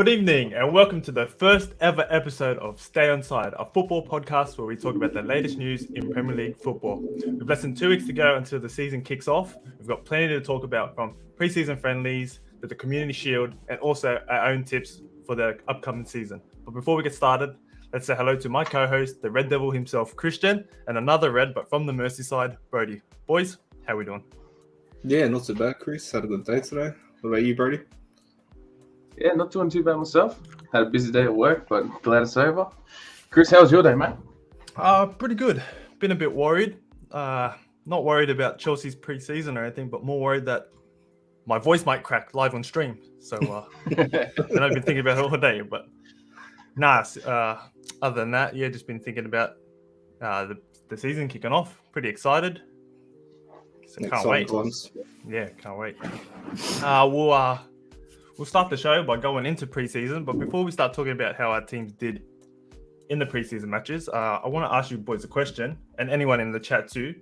Good evening and welcome to the first ever episode of Stay Onside, a football podcast where we talk about the latest news in Premier League football. With less than 2 weeks to go until the season kicks off, we've got plenty to talk about, from pre-season friendlies to the Community Shield and also our own tips for the upcoming season. But before we get started, let's say hello to my co-host, the Red Devil himself, Christian, and another Red but from the Merseyside, Brody. Boys, how we doing? Yeah, not so bad, Chris. Had a good day today. What about you, Brody? Yeah, not doing too bad myself. Had a busy day at work, but glad it's over. Chris, how was your day, mate? Pretty good. Been a bit worried. Not worried about Chelsea's pre-season or anything, but more worried that my voice might crack live on stream. So and I've been thinking about it all day. But other than that, yeah, just been thinking about the season kicking off. Pretty excited. So can't wait. Yeah, can't wait. We'll start the show by going into preseason, but before we start talking about how our teams did in the preseason matches, I want to ask you boys a question, and anyone in the chat too.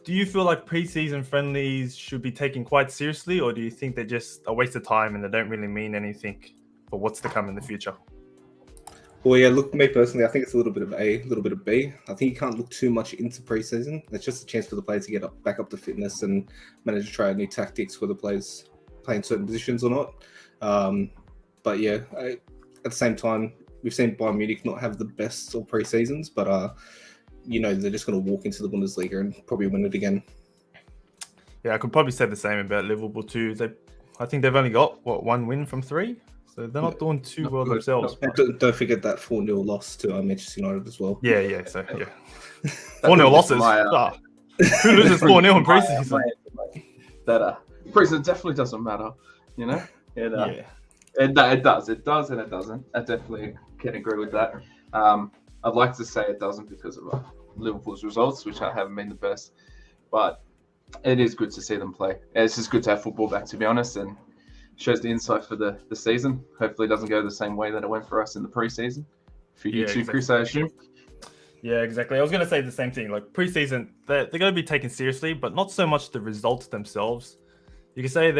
Do you feel like preseason friendlies should be taken quite seriously, or do you think they're just a waste of time and they don't really mean anything for what's to come in the future? Well, yeah, look, me personally, I think it's a little bit of A, a little bit of B. I think you can't look too much into preseason. It's just a chance for the players to get back up to fitness and manage to try new tactics for the players playing certain positions or not. But yeah, at the same time, we've seen Bayern Munich not have the best of pre-seasons, but they're just going to walk into the Bundesliga and probably win it again. Yeah, I could probably say the same about Liverpool too. I think they've only got one win from 3, so they're not doing too well themselves. Don't forget that 4-0 loss to Manchester United as well. Yeah. So yeah, 4-0 losses. Who loses 4-0 in pre-season? That preseason definitely doesn't matter, you know. It does, and it doesn't. I definitely can agree with that. I'd like to say it doesn't because of Liverpool's results, which haven't been the best, but it is good to see them play. It's just good to have football back, to be honest, and shows the insight for the season. Hopefully it doesn't go the same way that it went for us in the preseason. For you too, exactly. Chris, I assume. Yeah, exactly. I was going to say the same thing. Like preseason, they're going to be taken seriously, but not so much the results themselves. You can say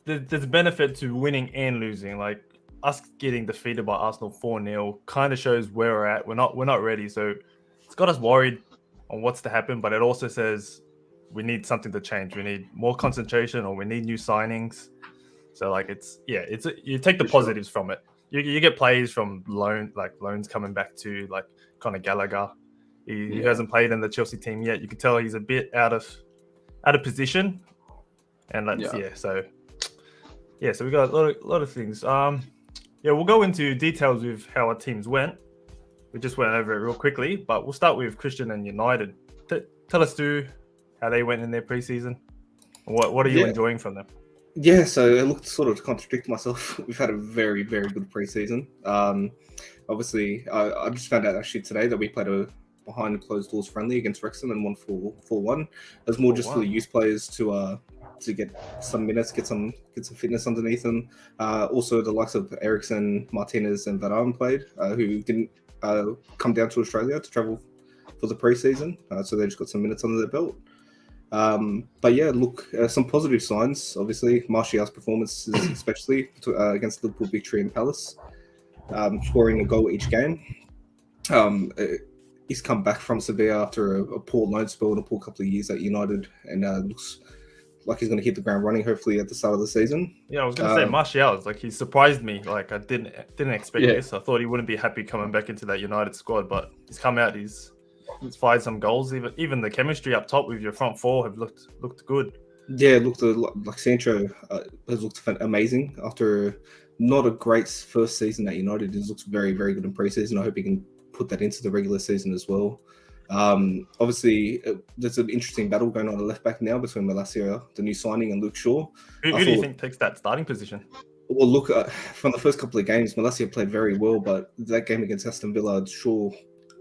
there's a benefit to winning and losing. Like us getting defeated by Arsenal 4-0 kind of shows where we're at. We're not ready. So it's got us worried on what's to happen, but it also says we need something to change. We need more concentration, or we need new signings. So like you take the positives from it. You get players from loans coming back to, like Conor Gallagher. He hasn't played in the Chelsea team yet. You can tell he's a bit out of position. And so we got a lot of things. We'll go into details with how our teams went. We just went over it real quickly, but we'll start with Christian and United. Tell us how they went in their preseason. What are you enjoying from them? Yeah, so it looked sort of to contradict myself. We've had a very, very good preseason. Obviously, I just found out actually today that we played a behind closed doors friendly against Wrexham and won 4-1. It was more for the youth players to get some minutes, get some fitness underneath them. Also, the likes of Eriksen, Martinez, and Varane played, who didn't come down to Australia to travel for the preseason, so they just got some minutes under their belt. But yeah, look, some positive signs. Obviously, Martial's performances, especially against Liverpool victory in Palace, scoring a goal each game. He's come back from Sevilla after a poor loan spell and a poor couple of years at United, and looks like he's going to hit the ground running, hopefully, at the start of the season. Yeah, I was going to say Martial, he surprised me. Like, I didn't expect this. I thought he wouldn't be happy coming back into that United squad, but he's come out, he's fired some goals. Even the chemistry up top with your front four have looked good. Yeah, it looked like Sancho has looked amazing after not a great first season at United. He looks very, very good in pre-season. I hope he can put that into the regular season as well. Obviously, there's an interesting battle going on at left back now between Malacia, the new signing, and Luke Shaw. Who do you think takes that starting position? Well, look, from the first couple of games, Malacia played very well, but that game against Aston Villa, Shaw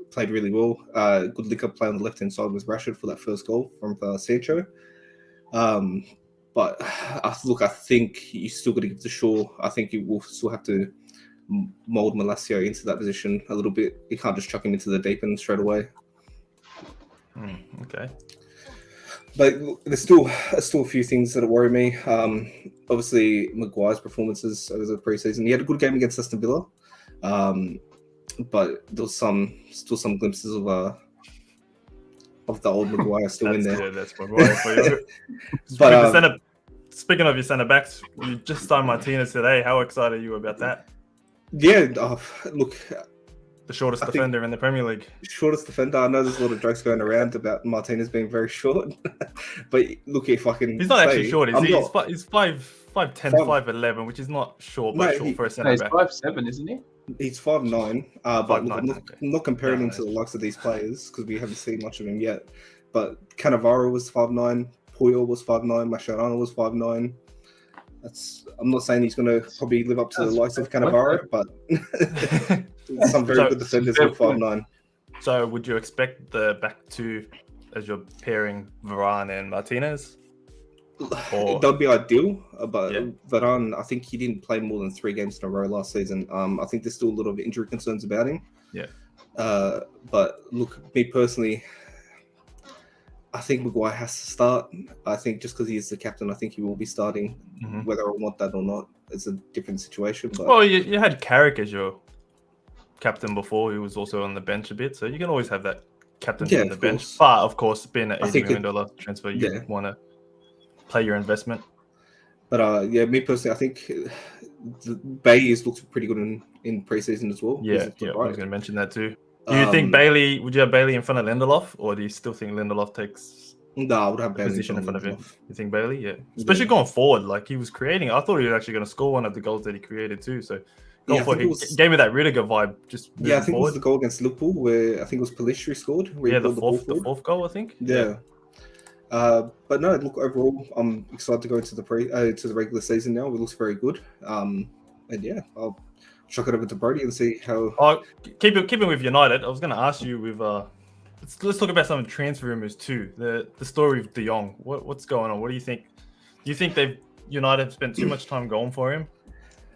played really well. Good link-up play on the left-hand side with Rashford for that first goal from Sancho. But I think you still got to give to Shaw. I think you will still have to mold Malacia into that position a little bit. You can't just chuck him into the deep end straight away. Okay. But there's still a few things that worry me. obviously Maguire's performances over the preseason. He had a good game against Aston Villa, but there was still some glimpses of the old Maguire still in there. Yeah, that's Maguire for you. But speaking of your centre backs, you just signed Martinez today. How excited are you about that? yeah, look, The shortest I think- defender in the Premier League. shortest defender. I know there's a lot of jokes going around about Martinez being very short, but look, if I can, He's not actually say, short, is I'm he? not- He's 5'10", 5'11", which is not short, but No, short for a No, centre he's back. 5'7", isn't he? He's 5'9", but look, 5'9", I'm okay. not comparing No, him to the likes of these players because we haven't seen much of him yet. But Cannavaro was 5'9", Puyol was 5'9", Mascherano was 5'9". I'm not saying he's going to probably live up to the likes of Cannavaro, but some very good defenders with 5'9". So would you expect the back two as you're pairing Varane and Martinez? Or- That would be ideal, but Yeah. Varane, I think he didn't play more than 3 games in a row last season. I think there's still a lot of injury concerns about him. Yeah. But look, me personally, I think Maguire has to start. I think just because he is the captain, I think he will be starting. Mhm. Whether I want that or not, it's a different situation. But Well, you had Carrick as your captain before. He was also on the bench a bit, so you can always have that captain Yeah, on the of bench. course. But of course, being an I $80 think million transfer, you yeah. want to play your investment. But yeah, me personally, I think Bailey has looked pretty good in preseason as well. Yeah, He's looked I alright. was going to mention that too. Do you think Bailey? Would you have Bailey in front of Lindelof, or do you still think Lindelof takes No, I would have the Bailey position in front of him? Lindelof. You think Bailey? Yeah, especially going forward. Like he was creating. I thought he was actually going to score one of the goals that he created too. So going Yeah, I forward, think he it was- gave me that Rudiger vibe. Just Yeah, I moving think it was forward. the goal against Liverpool where I think it was Pellistri scored. Where he Yeah, the pulled ball fourth forward. goal, I think. Yeah. But no, look, overall, I'm excited to go into to the regular season now. It looks very good. And yeah, I'll chuck it over to Brody and see how. Oh, keeping with United, I was going to ask you with let's talk about some transfer rumors too. The story of De Jong. What's going on? What do you think? Do you think United have spent too much time going for him?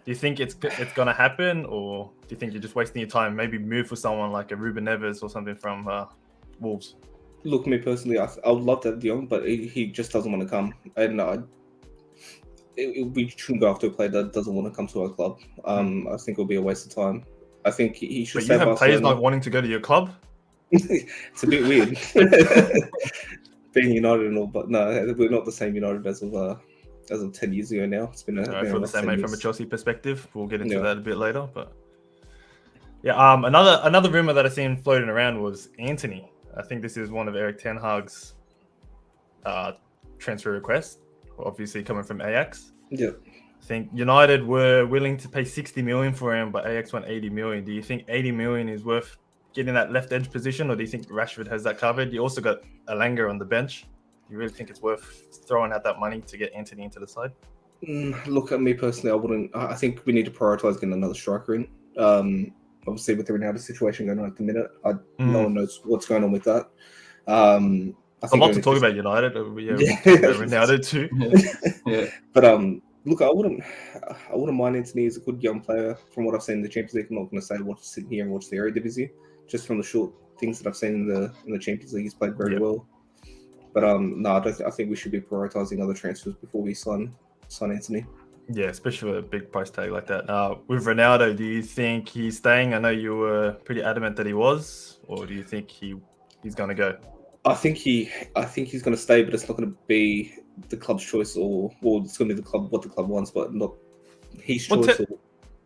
Do you think it's going to happen, or do you think you're just wasting your time? Maybe move for someone like a Ruben Neves or something from Wolves. Look, me personally, I would love to have De Jong, but he just doesn't want to come. And we shouldn't go after a player that doesn't want to come to our club. I think it'll be a waste of time. I think he should But stay you have at players Barcelona. not wanting to go to your club. It's a bit weird being United and all, but no, we're not the same United as of 10 years ago now. It's been I feel the same way from a Chelsea perspective. We'll get into Yeah. that a bit later, but yeah. Another rumor that I seen floating around was Antony. I think this is one of Eric Ten Hag's transfer requests, obviously coming from Ajax. Yeah. I think United were willing to pay 60 million for him, but Ajax went 80 million. Do you think 80 million is worth getting that left edge position, or do you think Rashford has that covered? You also got Alanga on the bench. Do you really think it's worth throwing out that money to get Antony into the side? Look, at me personally, I wouldn't. I think we need to prioritise getting another striker in. Obviously, with the Ronaldo situation going on at the minute, no one knows what's going on with that. I A think lot to talk about United. Yeah, Ronaldo too. Yeah. But look, I wouldn't mind Antony. He's a good young player. From what I've seen in the Champions League, I'm not going to say watch sit here and watch the Eredivisie. Just from the short things that I've seen in the Champions League, he's played very well. But no, I think we should be prioritising other transfers before we sign Antony. Yeah, especially with a big price tag like that. With Ronaldo, do you think he's staying? I know you were pretty adamant that he was, or do you think he's going to go? I think he's going to stay, but it's not going to be the club's choice, or it's going to be what the club wants, but not his Well, choice.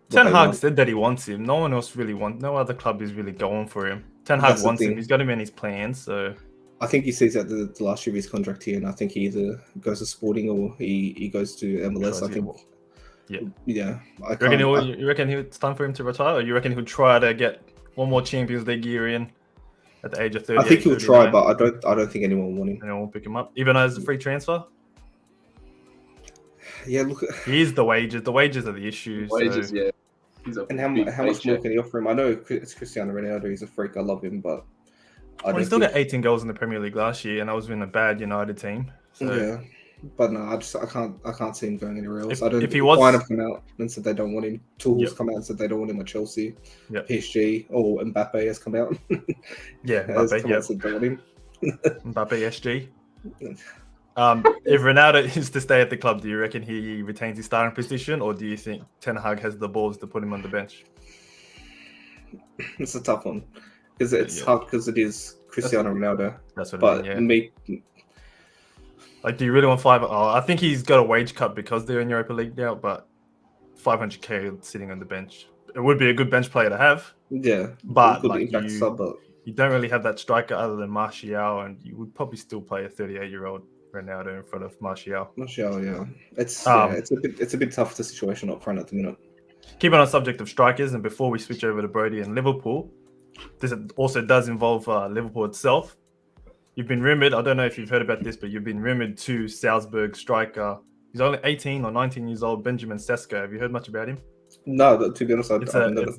Ten Hag said that he wants him. No one else really wants. No other club is really going for him. Ten Hag wants him. He's got him in his plans. So I think he sees out the last year of his contract here, and I think he either goes to Sporting or he goes to MLS. I think. Yeah. You reckon it's time for him to retire, or you reckon he'll try to get one more Champions League year in at the age of 30? I think he'll try, but I don't think anyone will want him. Anyone will pick him up, even as a free transfer. Yeah, look. Here's the wages. The wages are the issue. Wages, so. yeah. And how much more can he offer him? I know it's Cristiano Ronaldo. He's a freak. I love him, but he still got 18 goals in the Premier League last year, and I was in a bad United team. So. Yeah, but no, I can't see him going anywhere else. If he was, Bayern have come out and said they don't want him. Tuchel's come out and said they don't want him at Chelsea. PSG or Mbappe has come out. Yeah, Mbappe. Said they want him. Mbappe SG. If Ronaldo is to stay at the club, do you reckon he retains his starting position, or do you think Ten Hag has the balls to put him on the bench? It's a tough one because it's hard because it is Cristiano Ronaldo. That's what But I mean, like, do you really want 5? Oh, I think he's got a wage cut because they're in Europa League now, but 500k sitting on the bench. It would be a good bench player to have. Yeah, but good like impact sub, but you don't really have that striker other than Martial, and you would probably still play a 38-year-old Ronaldo in front of Martial. Martial, yeah. It's a bit tough the situation up front at the minute. Keeping on the subject of strikers, and before we switch over to Brody and Liverpool, this also does involve Liverpool itself. You've been rumoured, I don't know if you've heard about this, but you've been rumoured to Salzburg striker. He's only 18 or 19 years old, Benjamin Sesko. Have you heard much about him? No, to be honest, I've never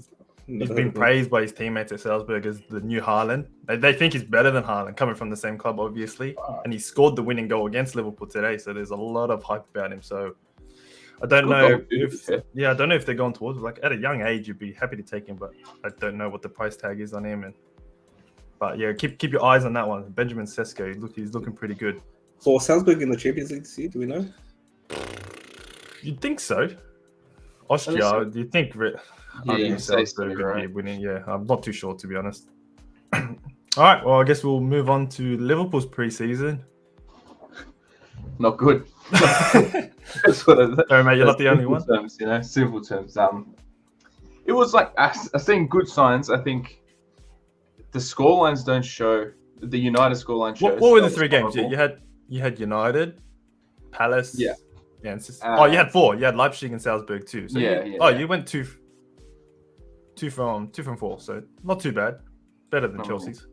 he's been praised by his teammates at Salzburg as the new Haaland. They think he's better than Haaland, coming from the same club, obviously. And he scored the winning goal against Liverpool today, so there's a lot of hype about him. So I don't know if they're going towards, like, at a young age, you'd be happy to take him, but I don't know what the price tag is on him. But yeah, keep your eyes on that one. Benjamin Sesko, he's looking pretty good. So Salzburg in the Champions League this year, do we know? You'd think so. Austria, do you think Salzburg would be winning? Yeah, I'm not too sure, to be honest. All right, well, I guess we'll move on to Liverpool's pre-season. Not good. That's what Sorry, mate, you're not the only one. Terms, simple terms. It was like I've seen good signs. I think the scorelines don't show. The United scoreline shows. What were the 3 games? You had United, Palace. Yeah. Yeah. You had 4. You had Leipzig and Salzburg too. So you went 2 from 4. So not too bad. Better than Chelsea's.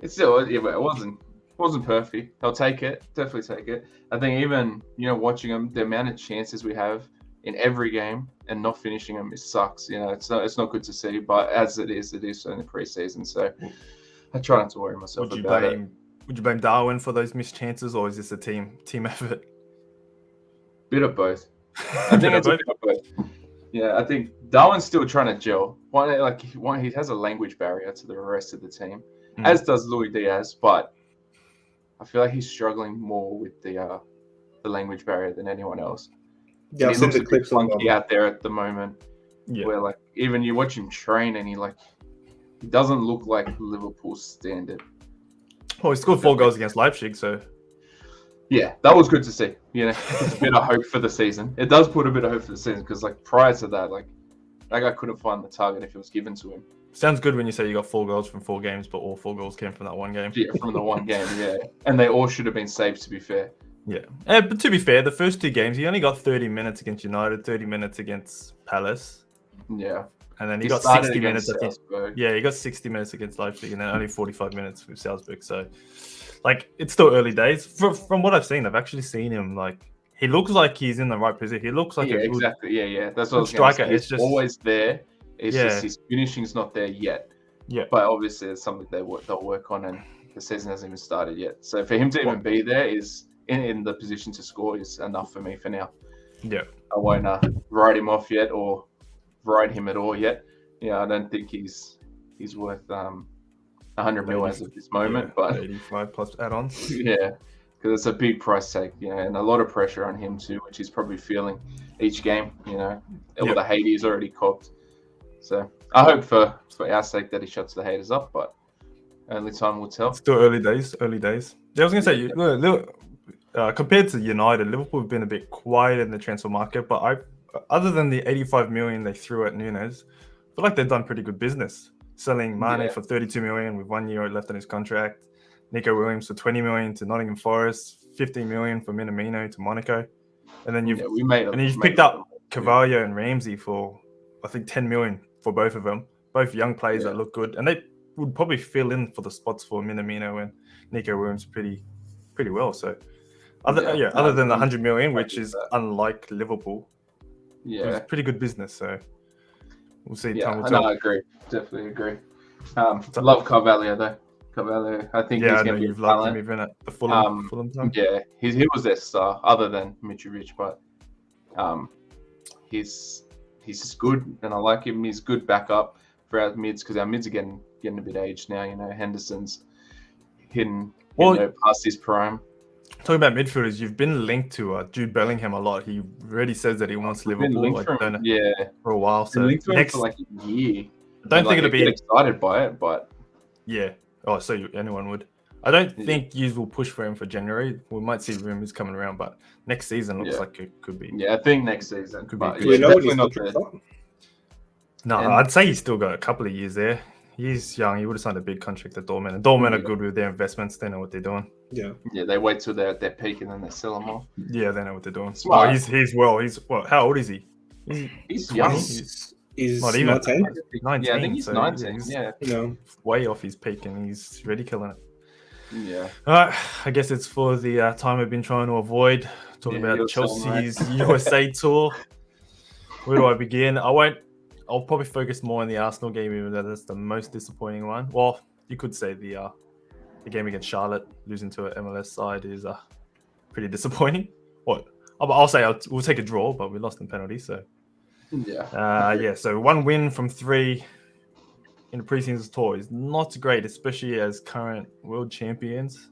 It's still, but it wasn't perfect. I'll take it. Definitely take it. I think even watching them, the amount of chances we have in every game and not finishing them, it sucks. It's not good to see. But as it is in the preseason. So I try not to worry myself about it. Would you blame Darwin for those missed chances, or is this a team effort? Bit of both. I think it's a bit of both. Yeah, I think Darwin's still trying to gel. He has a language barrier to the rest of the team, as does Luis Diaz. But I feel like he's struggling more with the language barrier than anyone else. Yeah, I've seen the clips funky out there at the moment. Yeah. Where even you watch him train and he doesn't look like Liverpool's standard. Well, he scored 4 goals against Leipzig, so. Yeah, that was good to see. It's a bit of hope for the season. It does put a bit of hope for the season because, prior to that, that guy couldn't find the target if it was given to him. Sounds good when you say you got 4 goals from 4 games, but all 4 goals came from that one game. Yeah, from the one game, yeah. And they all should have been saved, to be fair. Yeah. But to be fair, the first 2 games, he only got 30 minutes against United, 30 minutes against Palace. Yeah. And then he got 60 minutes against Salzburg. Yeah, he got 60 minutes against Leipzig and then only 45 minutes with Salzburg. So, it's still early days. From what I've seen, I've actually seen him, he looks like he's in the right position. He looks like a good, exactly. Yeah. That's what I was striker. It's just always there. It's just his finishing's not there yet. Yeah. But obviously, it's something they'll work on, and the season hasn't even started yet. So for him to even be there is in the position to score is enough for me for now. Yeah. I won't write him off yet or write him at all yet. I don't think he's worth 100 million as of this moment, but 85 plus add-ons. Yeah, because it's a big price tag, and a lot of pressure on him too, which he's probably feeling each game. All the hate he's already copped. So I hope for our sake that he shuts the haters up, but only time will tell. Still early days. Yeah, I was gonna say, compared to United, Liverpool have been a bit quiet in the transfer market, but other than the 85 million they threw at Nunes, I feel like they've done pretty good business. Selling Mane for 32 million with 1 year left on his contract, Nico Williams for 20 million to Nottingham Forest, 15 million for Minamino to Monaco, and then you've picked up Carvalho and Ramsey for I think 10 million for both of them. Both young players that look good, and they would probably fill in for the spots for Minamino and Nico Williams pretty well. So other than the 100 million, which is unlike Liverpool, it was pretty good business. So we'll see. Yeah, time will tell. I agree. Definitely agree. I love Carvalho though. Carvalho, I think he's going to be you've loved him even at the Fulham time. Yeah, he was their star, other than Mitrovic, but he's just good, and I like him. He's good backup for our mids because our mids are getting a bit aged now. Henderson's hitting past his prime. Talking about midfielders, you've been linked to Jude Bellingham a lot. He already says that he wants Been Liverpool. linked I from don't know, yeah, for a while. been So linked to him next, for like a year. I don't think I it'll get be. excited by it, but Yeah. Oh, so anyone would. I don't Yeah. think yous will push for him for January. We might see rumors coming around, but next season looks Yeah. like it could be. yeah, I think next season. Could be But good. Do we yeah, know when he's definitely not contract's the, up? No, And- I'd say he's still got a couple of years there. He's young. He would have signed a big contract at Dortmund. And Dortmund are Yeah. good with their investments. They know what they're doing. Yeah. Yeah, they wait till they're at their peak and then they sell them off. Yeah, they know what they're doing. Smart. Oh, he's well. How old is he? He's 20? young. He's Not even. 19. 19. Yeah, I think he's so 19. he's Yeah, No. way off his peak, and he's really killing it. yeah. All right, I guess it's for the time we've been trying to avoid talking Yeah, about you're so Chelsea's USA tour. Where do I begin? I'll probably focus more on the Arsenal game, even though that's the most disappointing one. Well, you could say the game against Charlotte, losing to an MLS side, is pretty disappointing. What I'll say, we'll take a draw, but we lost in penalties. So Yeah. so 1 win from 3 in the preseason tour is not great, especially as current world champions.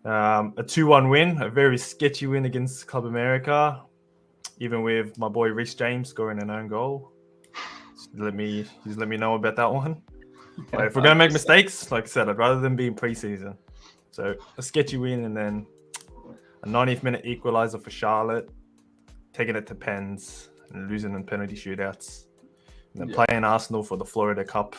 A 2-1 win, a very sketchy win against Club America, even with my boy Reece James scoring an own goal. Just let me know about that one. But if we're gonna make mistakes, like I said, I'd rather than be in preseason. So a sketchy win and then a 90th minute equalizer for Charlotte, taking it to pens and losing in penalty shootouts. And then playing Arsenal for the Florida Cup.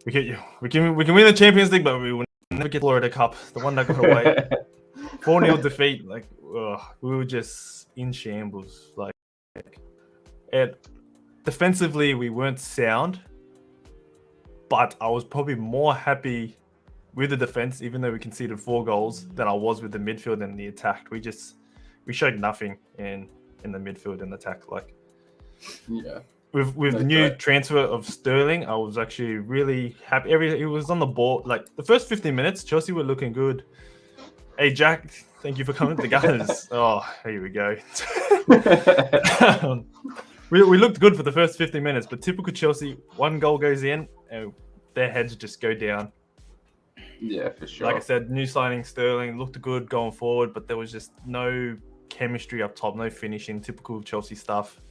We can win the Champions League, but we will never get Florida Cup. The one that got away. 4-0 defeat. Like we were just in shambles. Like defensively, we weren't sound. But I was probably more happy with the defense, even though we conceded 4 goals, than I was with the midfield and the attack. We showed nothing in the midfield and attack. Like Yeah. with the new transfer of Sterling, I was actually really happy. It was on the ball. Like the first 15 minutes, Chelsea were looking good. Hey Jack, thank you for coming to the Gunners. Oh, here we go. We looked good for the first 15 minutes, but typical Chelsea, 1 goal goes in and their heads just go down. Yeah, for sure. Like I said, new signing Sterling looked good going forward, but there was just no chemistry up top, no finishing, typical Chelsea stuff.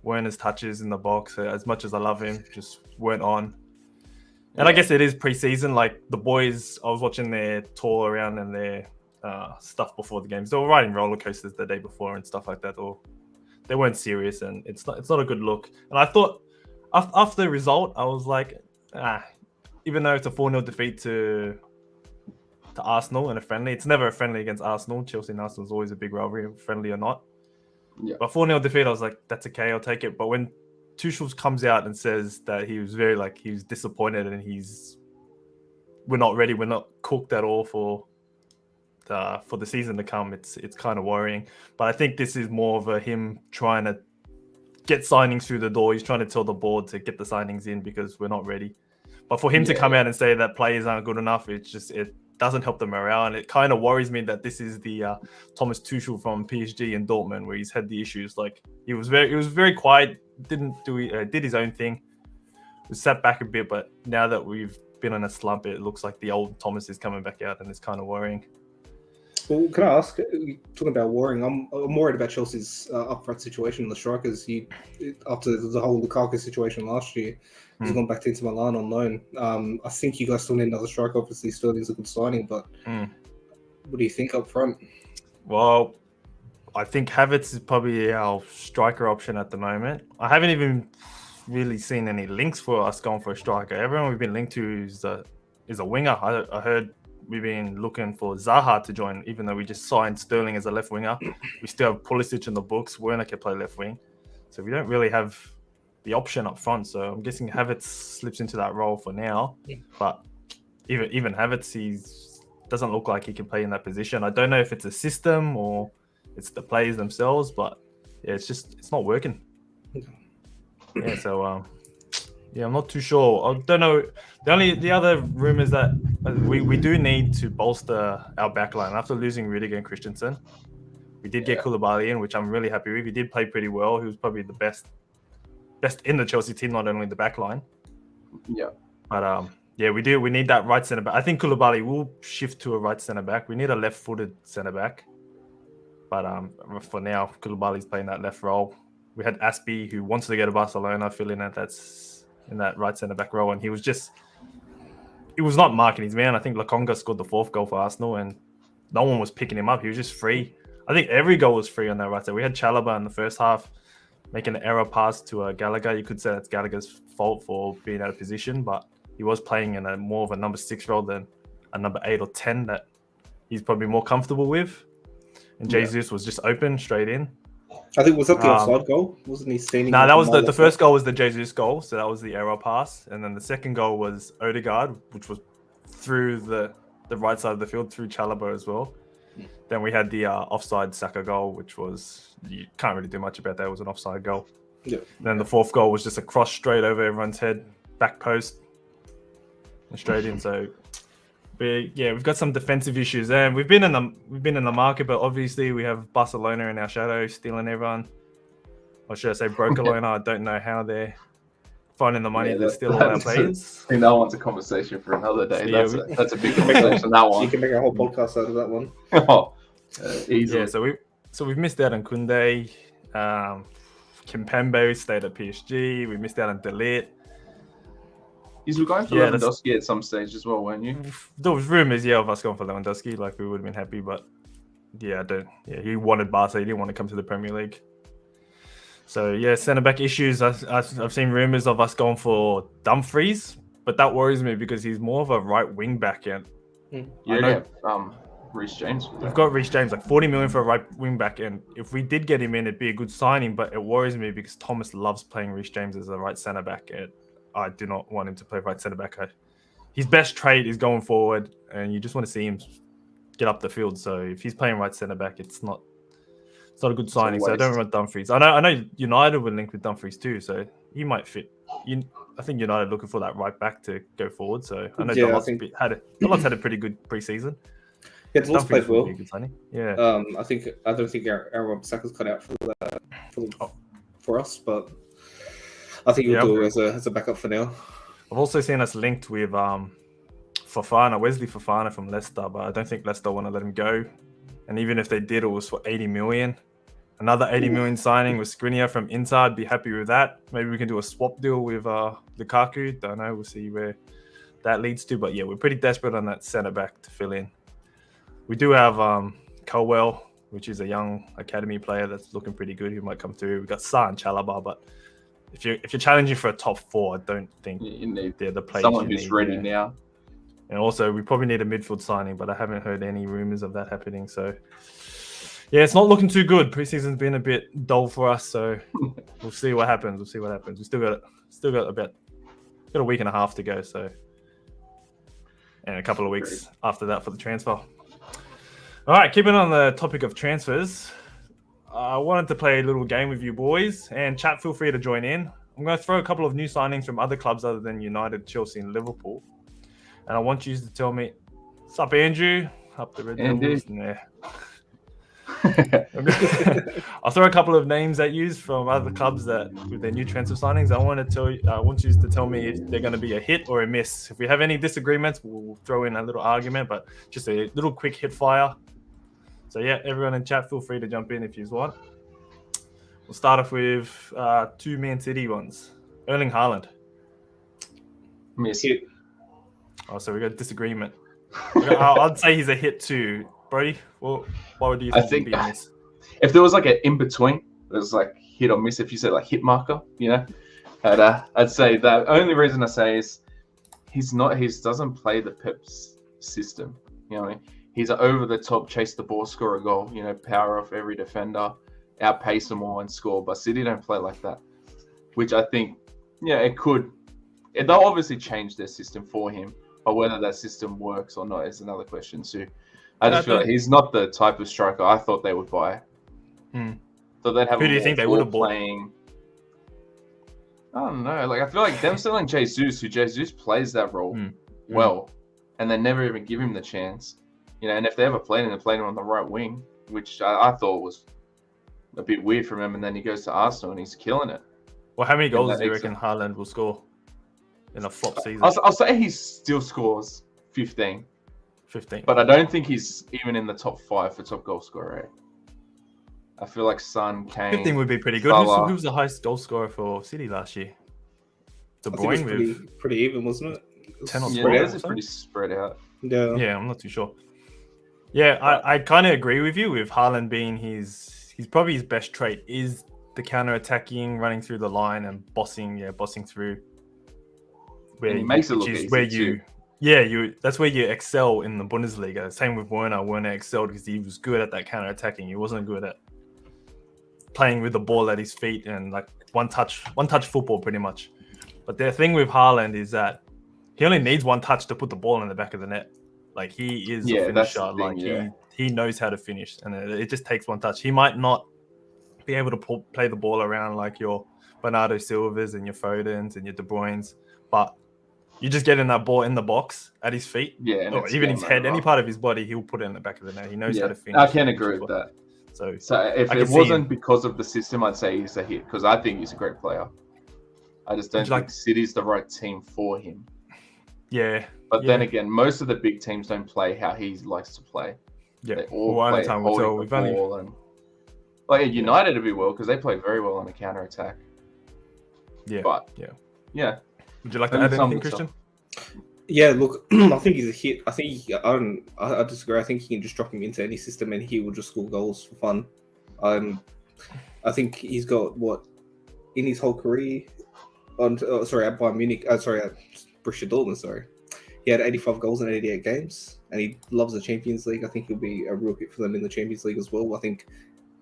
Werner's touches in the box, as much as I love him, just weren't on. And I guess it is preseason. Like the boys, I was watching their tour around and their stuff before the games. They were riding roller coasters the day before and stuff like that. Or they weren't serious, and it's not a good look. And I thought after the result, I was like, even though it's a 4-0 defeat to Arsenal in a friendly, it's never a friendly against Arsenal. Chelsea and Arsenal is always a big rivalry, friendly or not. Yeah. But 4-0 defeat, I was like, that's okay, I'll take it. But when Tuchel comes out and says that he was he was disappointed and we're not ready, we're not cooked at all for the season to come, it's kind of worrying. But I think this is more of him trying to get signings through the door. He's trying to tell the board to get the signings in because we're not ready. But for him to come out and say that players aren't good enough, it doesn't help the morale, and it kind of worries me that this is the Thomas Tuchel from PSG and Dortmund, where he's had the issues. Like he was very quiet, did his own thing, was sat back a bit. But now that we've been in a slump, it looks like the old Thomas is coming back out, and it's kind of worrying. Well, can I ask? Talking about worrying, I'm worried about Chelsea's upfront situation. The strikers, after the whole Lukaku situation last year, he's gone back to Inter Milan on loan. I think you guys still need another striker. Obviously, Sterling's a good signing, but what do you think up front? Well, I think Havertz is probably our striker option at the moment. I haven't even really seen any links for us going for a striker. Everyone we've been linked to is a winger. I heard we've been looking for Zaha to join, even though we just signed Sterling as a left winger. We still have Pulisic in the books. Werner can play left wing. So we don't really have the option up front. So I'm guessing Havertz slips into that role for now. But even Havertz, he doesn't look like he can play in that position. I don't know if it's a system or it's the players themselves, but yeah, it's not working. Yeah, so I'm not too sure. I don't know. The other rumor is that we do need to bolster our backline after losing Rudiger and Christensen. We did get Koulibaly in, which I'm really happy with. He did play pretty well. He was probably the best in the Chelsea team, not only the backline. Yeah. But Yeah, we do. We need that right centre back. I think Koulibaly will shift to a right centre back. We need a left-footed centre back. But for now, Koulibaly's playing that left role. We had Aspie, who wants to go to Barcelona, fill in that right centre back role, and he was not marking his man. I think Lokonga scored the 4th goal for Arsenal, and no one was picking him up. He was just free. I think every goal was free on that right side. We had Chalobah in the first half making an error pass to Gallagher. You could say that's Gallagher's fault for being out of position, but he was playing in a more of a number 6 role than a number 8 or 10 that he's probably more comfortable with. And Jesus was just open straight in. I think, was that the offside goal? Wasn't he standing? No, that was the first goal was the Jesus goal, so that was the error pass, and then the second goal was Odegaard, which was through the right side of the field through Chalobah as well. Then we had the offside Saka goal, which was, you can't really do much about that. It was an offside goal. Yeah. Then the 4th goal was just a cross straight over everyone's head, back post, and straight in. So, we've got some defensive issues there. We've been in the market, but obviously we have Barcelona in our shadow, stealing everyone. Or should I say Brokalona? I don't know how they're finding the money to steal all our players. I think that one's a conversation for another day. Yeah, that's a big conversation. That one. You can make a whole podcast out of that one. Easily. Yeah, so we've missed out on Koundé. Kimpembe stayed at PSG. We missed out on De Ligt. You were going for Lewandowski at some stage as well, weren't you? There was rumours, of us going for Lewandowski. Like, we would have been happy, but he wanted Barca. He didn't want to come to the Premier League. So centre back issues. I've seen rumours of us going for Dumfries, but that worries me because he's more of a right wing back end. Yeah, Reece James. We've got Reece James, like 40 million for a right wing back, and if we did get him in, it'd be a good signing. But it worries me because Thomas loves playing Reece James as a right centre back, and I do not want him to play right centre back. His best trait is going forward, and you just want to see him get up the field. So if he's playing right centre back, it's not a good signing. So I don't want Dumfries. I know United would link with Dumfries too, so he might fit. I think United looking for that right back to go forward. So I know Dalot's had a pretty good preseason. Yeah, Dalot's played well. Good signing. Yeah. I don't think Aaron Saka's cut out for us, but I think he'll do as a backup for now. I've also seen us linked with Fofana, Wesley Fofana from Leicester, but I don't think Leicester want to let him go. And even if they did, it was for 80 million. Another 80 million signing with Skriniar from Inter. I'd be happy with that. Maybe we can do a swap deal with Lukaku. Don't know. We'll see where that leads to. But we're pretty desperate on that centre back to fill in. We do have Colwell, which is a young academy player that's looking pretty good. He might come through. We've got Sa and Chalobah, but if you're challenging for a top 4, I don't think they're the players. Someone who's ready now. And also, we probably need a midfield signing, but I haven't heard any rumours of that happening. So, it's not looking too good. Preseason's been a bit dull for us, so we'll see what happens. We still got about a week and a half to go, so, and a couple of weeks after that for the transfer. All right, keeping on the topic of transfers, I wanted to play a little game with you boys, and chat, feel free to join in. I'm going to throw a couple of new signings from other clubs other than United, Chelsea, and Liverpool. And I want you to tell me, what's up, Andrew? Up the Red Devils? Nah. I'll throw a couple of names at you from other clubs that with their new transfer signings. I want you to tell me if they're going to be a hit or a miss. If we have any disagreements, we'll throw in a little argument, but just a little quick hit fire. So everyone in chat, feel free to jump in if you want. We'll start off with 2 Man City ones. Erling Haaland. Miss. Oh, so we got disagreement. I'd say he's a hit too. Brody, what would you think? I think if there was like an in-between, there's like hit or miss, if you said like hit marker, I'd say that. Only reason I say is he doesn't play the Pep's system. He's an over-the-top, chase the ball, score a goal, power off every defender, outpace them all and score. But City don't play like that, which I think, it could. They'll obviously change their system for him, but whether that system works or not is another question too. I just feel like he's not the type of striker I thought they would buy. So they'd have. Who do you think they would have bought? I don't know. Like I feel like them selling Jesus, who Jesus plays that role well, and they never even give him the chance. And if they ever played him, they played him on the right wing, which I thought was a bit weird from him. And then he goes to Arsenal and he's killing it. Well, how many goals do you reckon Haaland will score? in a flop season. I'll say he still scores 15. 15. But I don't think he's even in the top 5 for top goal scorer. I feel like Son, Kane, 15 would be pretty good. Who was the highest goal scorer for City last year? De Bruyne with pretty even, wasn't it? 10 or yeah, 12. theirs is pretty spread out. Yeah, I'm not too sure. Yeah, I kind of agree with you with Haaland being he's probably his best trait is the counter-attacking, running through the line and bossing through. And he makes it look easy too. That's where you excel in the Bundesliga. Same with Werner. Werner excelled because he was good at that counter-attacking. He wasn't good at playing with the ball at his feet and like one touch football pretty much. But the thing with Haaland is that he only needs one touch to put the ball in the back of the net. Like he is a finisher. He knows how to finish, and it just takes one touch. He might not be able to play the ball around like your Bernardo Silvas and your Fodens and your De Bruynes, but you just get in that ball in the box at his feet, or even his head, any part of his body, he'll put it in the back of the net. He knows how to finish. I can agree with that. So if it wasn't because of the system, I'd say he's a hit because I think he's a great player. I just don't think City's the right team for him. Yeah. But then again, most of the big teams don't play how he likes to play. Yeah. They all play holding the ball. And United would be well because they play very well on a counter-attack. Yeah. But, yeah. Would you like to add anything, Christian? Yeah, look, I think he's a hit. I think I disagree. I think you can just drop him into any system and he will just score goals for fun. I think he's got in his whole career at Bayern Munich. At Borussia Dortmund. He had 85 goals in 88 games, and he loves the Champions League. I think he'll be a real hit for them in the Champions League as well. I think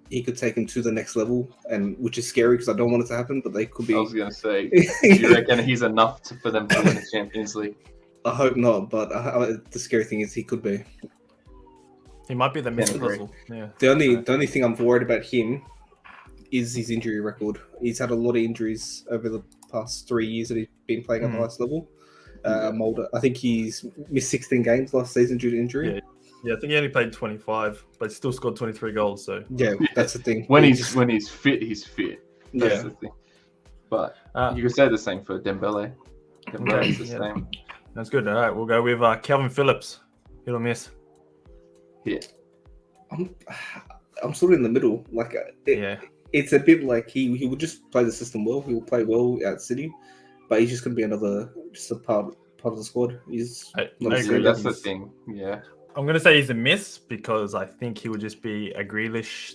he could take him to the next level, and which is scary because I don't want it to happen, but they could be. I was going to say, do you reckon he's enough for them to win the Champions League? I hope not, but the scary thing is he could be. He might be the missing puzzle. Yeah. The only thing I'm worried about him is his injury record. He's had a lot of injuries over the past 3 years that he's been playing at the highest level. Mulder, I think he's missed 16 games last season due to injury. Yeah, I think he only played 25, but still scored 23 goals. So that's the thing. When he's fit, he's fit. That's the thing. But you could say the same for Dembele. Dembele's the same. That's good. All right, we'll go with Calvin Phillips. Hit or miss? Hit. I'm sort of in the middle. It's a bit like he will just play the system well. He will play well at City, but he's just going to be a part of the squad. He's not I agree. That's the thing. Yeah. I'm going to say he's a miss because I think he would just be a Grealish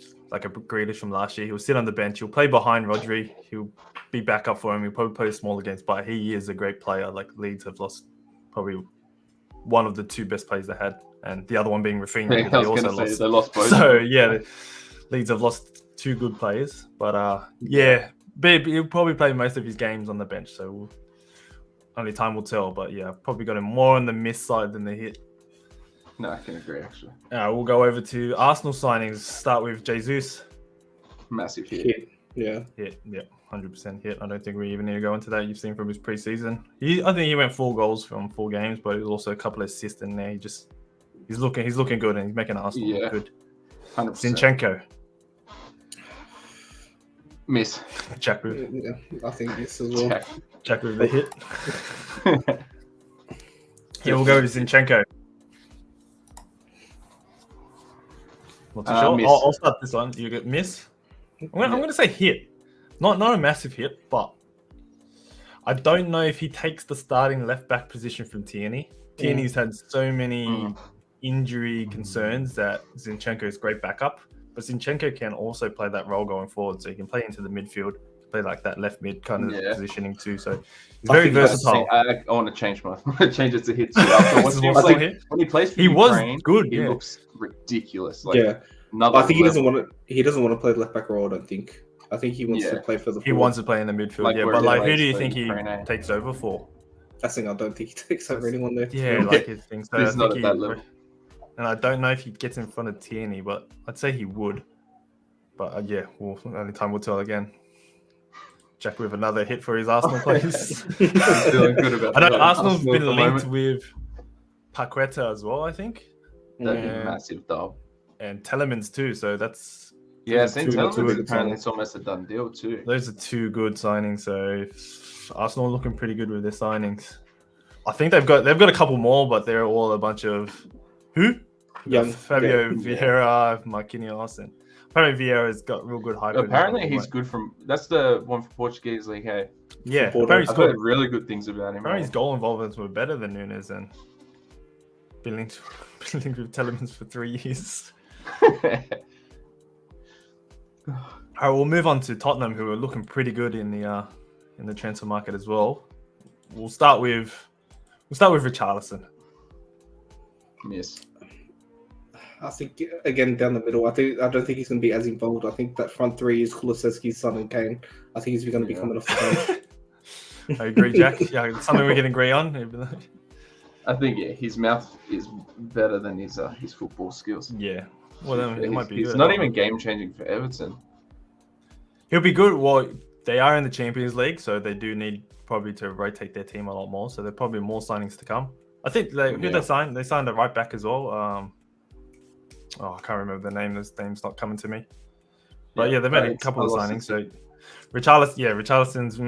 from last year. He'll sit on the bench. He'll play behind Rodri. He'll be back up for him. He'll probably play smaller games, but he is a great player. Like Leeds have lost probably one of the two best players they had, and the other one being Rafinha. I was going to say they lost both. So Leeds have lost two good players, but he'll probably play most of his games on the bench. So only time will tell. But I've probably got him more on the miss side than the hit. No, I can agree, actually. We'll go over to Arsenal signings. Start with Jesus. Massive hit. Yeah. Hit. 100% hit. I don't think we even need to go into that. You've seen from his preseason. I think he went 4 goals from 4 games, but it was also a couple of assists in there. He's looking good, and he's making Arsenal look good. 100%. Zinchenko. Miss. I think miss as well. Jack with the hit. We'll go with Zinchenko. Not too sure. I'll start this one. You get miss. I'm going to say hit. Not a massive hit, but I don't know if he takes the starting left back position from Tierney. Tierney's had so many injury concerns that Zinchenko is great backup, but Zinchenko can also play that role going forward, so he can play into the midfield, play like that left mid kind of positioning too. So he's very versatile. I want to change it to hit too. When he plays for Ukraine, good. He looks ridiculous. I think he doesn't want to play left back role. I don't think. I think he wants to play for the. He wants to play in the midfield. But who do you think he takes over for? I don't think he takes over anyone there. His thing. So he's not at that level. And I don't know if he gets in front of Tierney, but I'd say he would. But only time will tell again. Jack with another hit for his Arsenal players. Feeling good about I know Arsenal's been linked with Paqueta as well, I think. That'd be a massive dub. And Telemans too, so that's Yeah, Those are St. two- Helens two is good apparently signings. it's almost a done deal too. Those are two good signings. So Arsenal are looking pretty good with their signings. I think they've got a couple more, but they're all a bunch of who? Young, Fabio yeah. Vieira, Marquinhos, and apparently Vieira's got real good hype. Apparently he's good from. That's the one for Portuguese league. Hey, Yeah, Porto. apparently he's I've got heard really good things about him. apparently his goal involvements were better than Nunes and been linked with Telemans for 3 years. All right, we'll move on to Tottenham, who are looking pretty good in the transfer market as well. We'll start with Richarlison. Yes. I think again down the middle. I don't think he's going to be as involved. I think that front three is Kulusevski, Son, and Kane. I think he's going to be coming off the bench. I agree, Jack. Yeah, it's something we can agree on. I think his mouth is better than his football skills. Yeah. Well, then it might be He's good. not even game changing for Everton. He'll be good. Well, they are in the Champions League, so they do need probably to rotate their team a lot more. So there'll probably more signings to come. I think who they signed? They signed a right back as well. I can't remember the name. This name's not coming to me. But yeah, they made a couple of signings. So Richarlison's.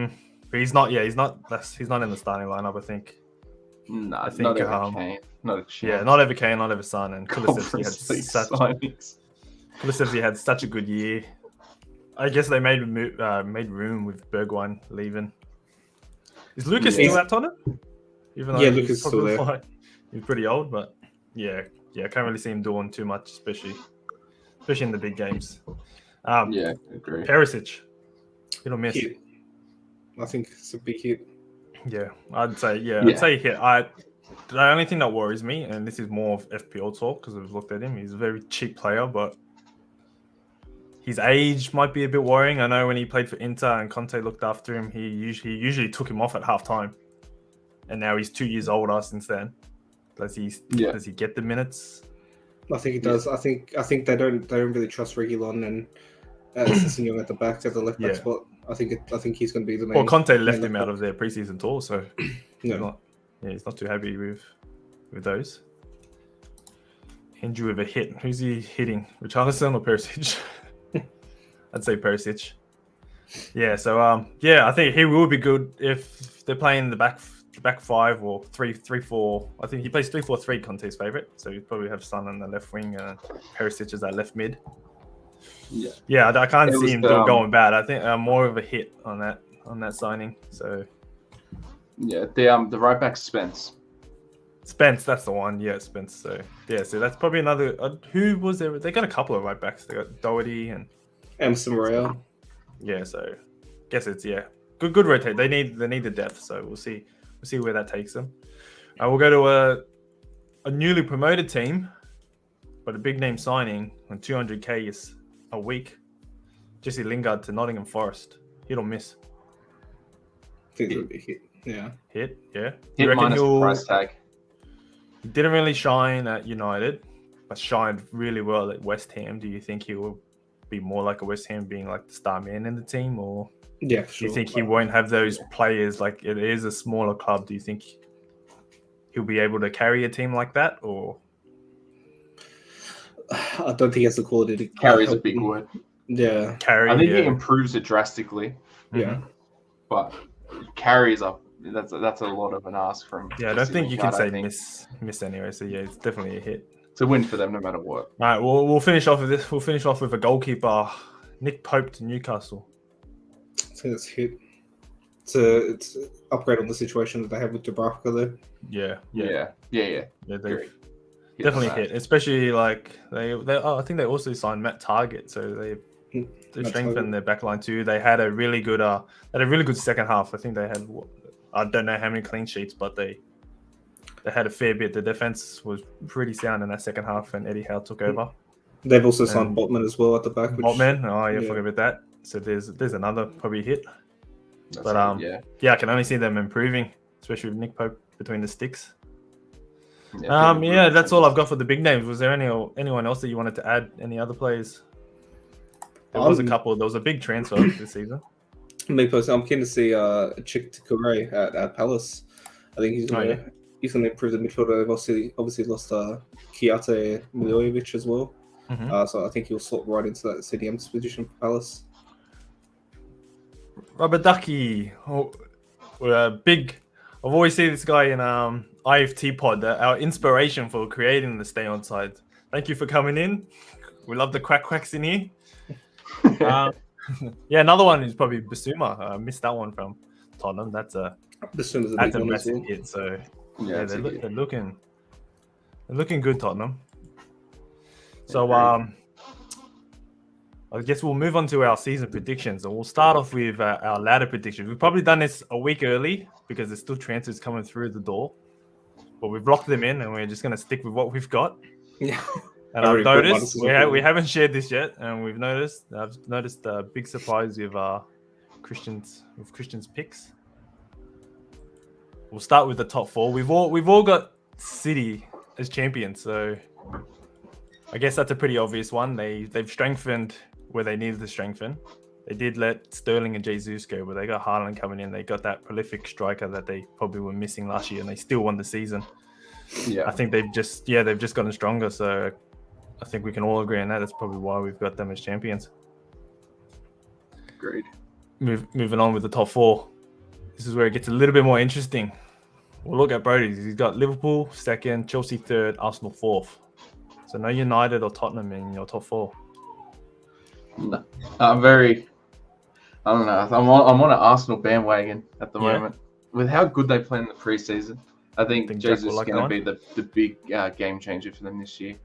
He's not in the starting lineup. I think. No, I think, not ever Kane. Not a chance. Yeah, not ever Kane, not ever Son, and Kulusevski had such a good year. I guess they made room with Bergwijn leaving. Is Lucas still at Tottenham? Even though Lucas is still there. He's pretty old, but yeah, I can't really see him doing too much, especially in the big games. Agree. Perisic, hit or miss? Hit. I think it's a big hit. Yeah, I'd say hit. The only thing that worries me, and this is more of FPL talk because I've looked at him, he's a very cheap player, but his age might be a bit worrying. I know when he played for Inter and Conte looked after him, he usually took him off at halftime, and now he's 2 years older since then. Does he get the minutes? I think he does. I think they don't really trust Reguilon and Sessegnon at the back at the left back spot. I think he's going to be the main. Well, Conte left him out of their preseason tour, so he's not too happy with those. Andrew with a hit. Who's he hitting? Richarlison or Perisic? I'd say Perisic. Yeah, so I think he will be good if they're playing the back five or 3-4. I think he plays 3-4-3, Conte's favorite. So you probably have Son on the left wing and Perisic as that left mid. Yeah, I can't see him going bad. I think more of a hit on that signing. So yeah, the right back Spence, that's the one. Yeah, Spence. So that's probably another. Who was there? They got a couple of right backs. They got Doherty and Emerson Royale. Yeah, so guess it's good rotate. They need the depth. So we'll see where that takes them. We'll go to a newly promoted team, but a big name signing on 200k is a week. Jesse Lingard to Nottingham Forest. Hit or miss? I think it would be hit. Yeah. Hit. Yeah. Hit minus the price tag. He didn't really shine at United, but shined really well at West Ham. Do you think he will be more like a West Ham, being like the star man in the team, or yeah, for sure. Do you think he won't have those players? Like, it is a smaller club. Do you think he'll be able to carry a team like that, or? I don't think he has the quality to carry. Is a big word. Yeah, carry. I think he improves it drastically. Yeah, but carries up. That's a lot of an ask from. Yeah, I don't think you can say miss anyway. So yeah, it's definitely a hit. It's a win for them no matter what. All right, we'll finish off with this. We'll finish off with a goalkeeper, Nick Pope to Newcastle. I think it's hit. It's an upgrade on the situation that they have with Dubravka there. Yeah. They've definitely hit, especially like they. I think they also signed Matt Target, so they strengthened their backline too. They had a really good second half. I think they had, I don't know how many clean sheets, but they had a fair bit. The defense was pretty sound in that second half, and Eddie Howe took over. They've also signed Botman as well at the back. Botman, forget about that. So there's another probably hit. But I can only see them improving, especially with Nick Pope between the sticks. That's all I've got for the big names. Was there anyone else that you wanted to add? Any other players? There was a couple. There was a big transfer this season. Me personally, I'm keen to see Chick Takure at Palace. I think he's gonna improve the midfielder. They've obviously lost Kiate Miljojevic as well. So I think he'll slot right into that CDM's position for Palace. Rubber Ducky, big. I've always seen this guy in IFT Pod, our inspiration for creating the Stay Onside. Thank you for coming in. We love the quacks in here. Yeah, another one is probably Basuma. I missed that one from Tottenham. That's a massive hit. So yeah, they're looking good, Tottenham. So I guess we'll move on to our season predictions, and we'll start off with our ladder predictions. We've probably done this a week early because there's still transfers coming through the door, but we've locked them in, and we're just going to stick with what we've got. Yeah. And I've noticed we haven't shared this yet, and I've noticed a big surprise with Christian's picks. We'll start with the top four. We've all got City as champions, so I guess that's a pretty obvious one. They've strengthened where they needed to strengthen. They did let Sterling and Jesus go, but they got Haaland coming in. They got that prolific striker that they probably were missing last year, and they still won the season. Yeah, I think they've just gotten stronger. So I think we can all agree on that. That's probably why we've got them as champions. Agreed. Moving on with the top four. This is where it gets a little bit more interesting. We'll look at Brody's. He's got Liverpool second, Chelsea third, Arsenal fourth. So no United or Tottenham in your top four. No, I don't know. I'm on an Arsenal bandwagon at the moment. With how good they play in the preseason, I think Jesus is going to be the big game changer for them this year.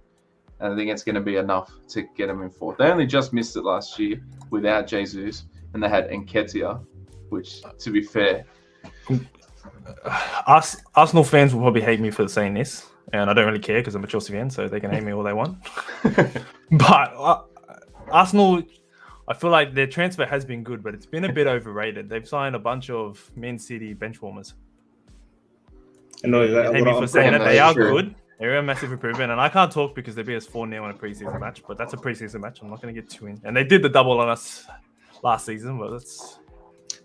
And I think it's going to be enough to get them in fourth. They only just missed it last year without Jesus, and they had Nketiah, which, to be fair, Arsenal fans will probably hate me for saying this, and I don't really care because I'm a Chelsea fan, so they can hate me all they want. But Arsenal, I feel like their transfer has been good, but it's been a bit overrated. They've signed a bunch of Man City bench warmers. I know that. Hate me for saying that. They are good. They're a massive improvement, and I can't talk because they beat us 4-0 in a preseason match, but that's a preseason match. I'm not going to get too in. And they did the double on us last season, but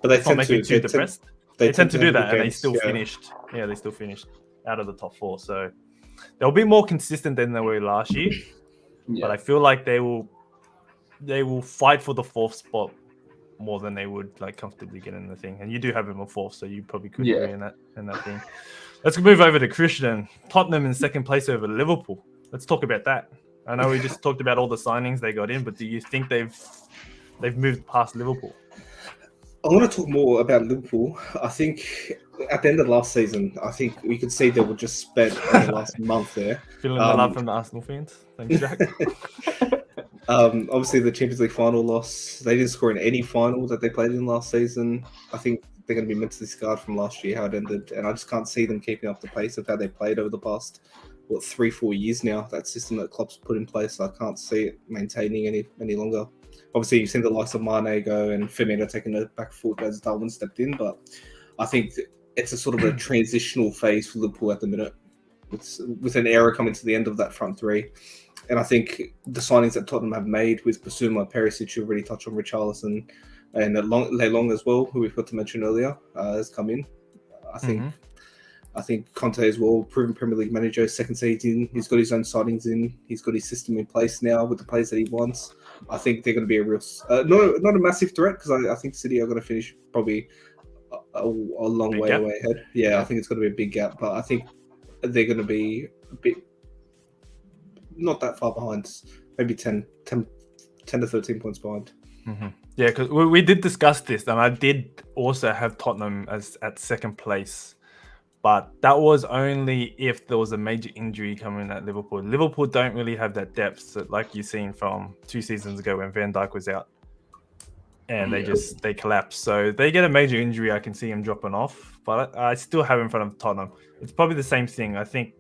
they tend to too depressed. They tend to do that, and they still finished. Yeah, they still finished out of the top four. So they'll be more consistent than they were last year. But I feel like they will fight for the fourth spot more than they would like comfortably get in the thing. And you do have them a fourth, so you probably could agree in that thing. Let's move over to Christian. Tottenham in second place over Liverpool. Let's talk about that. I know we just talked about all the signings they got in, but do you think they've moved past Liverpool? I want to talk more about Liverpool. I think at the end of last season, I think we could see they were just spent the last month there. Feeling the love from the Arsenal fans. Thanks, Jack. Obviously, the Champions League final loss. They didn't score in any final that they played in last season. I think they're going to be mentally scarred from last year, how it ended. And I just can't see them keeping up the pace of how they played over the past, 3-4 years now. That system that Klopp's put in place, I can't see it maintaining any longer. Obviously, you've seen the likes of Mane go and Firmino taking a back foot as Darwin stepped in, but I think it's a sort of a transitional phase for Liverpool at the minute, with an era coming to the end of that front three. And I think the signings that Tottenham have made with Basuma, Perisic, you already touched on, Richarlison, and Leilong as well, who we've got to mention earlier, has come in. I think Conte as well, proven Premier League manager, second season. He's got his own signings in. He's got his system in place now with the players that he wants. I think they're going to be a real, not a massive threat, because I think City are going to finish probably a long way away ahead. Yeah, I think it's going to be a big gap, but I think they're going to be a bit, not that far behind, maybe 10 to 13 points behind. Yeah, because we did discuss this, and I did also have Tottenham at second place. But that was only if there was a major injury coming at Liverpool. Liverpool don't really have that depth, like you've seen from 2 seasons ago when Van Dijk was out. And they collapse. So they get a major injury, I can see him dropping off. But I still have in front of Tottenham. It's probably the same thing. I think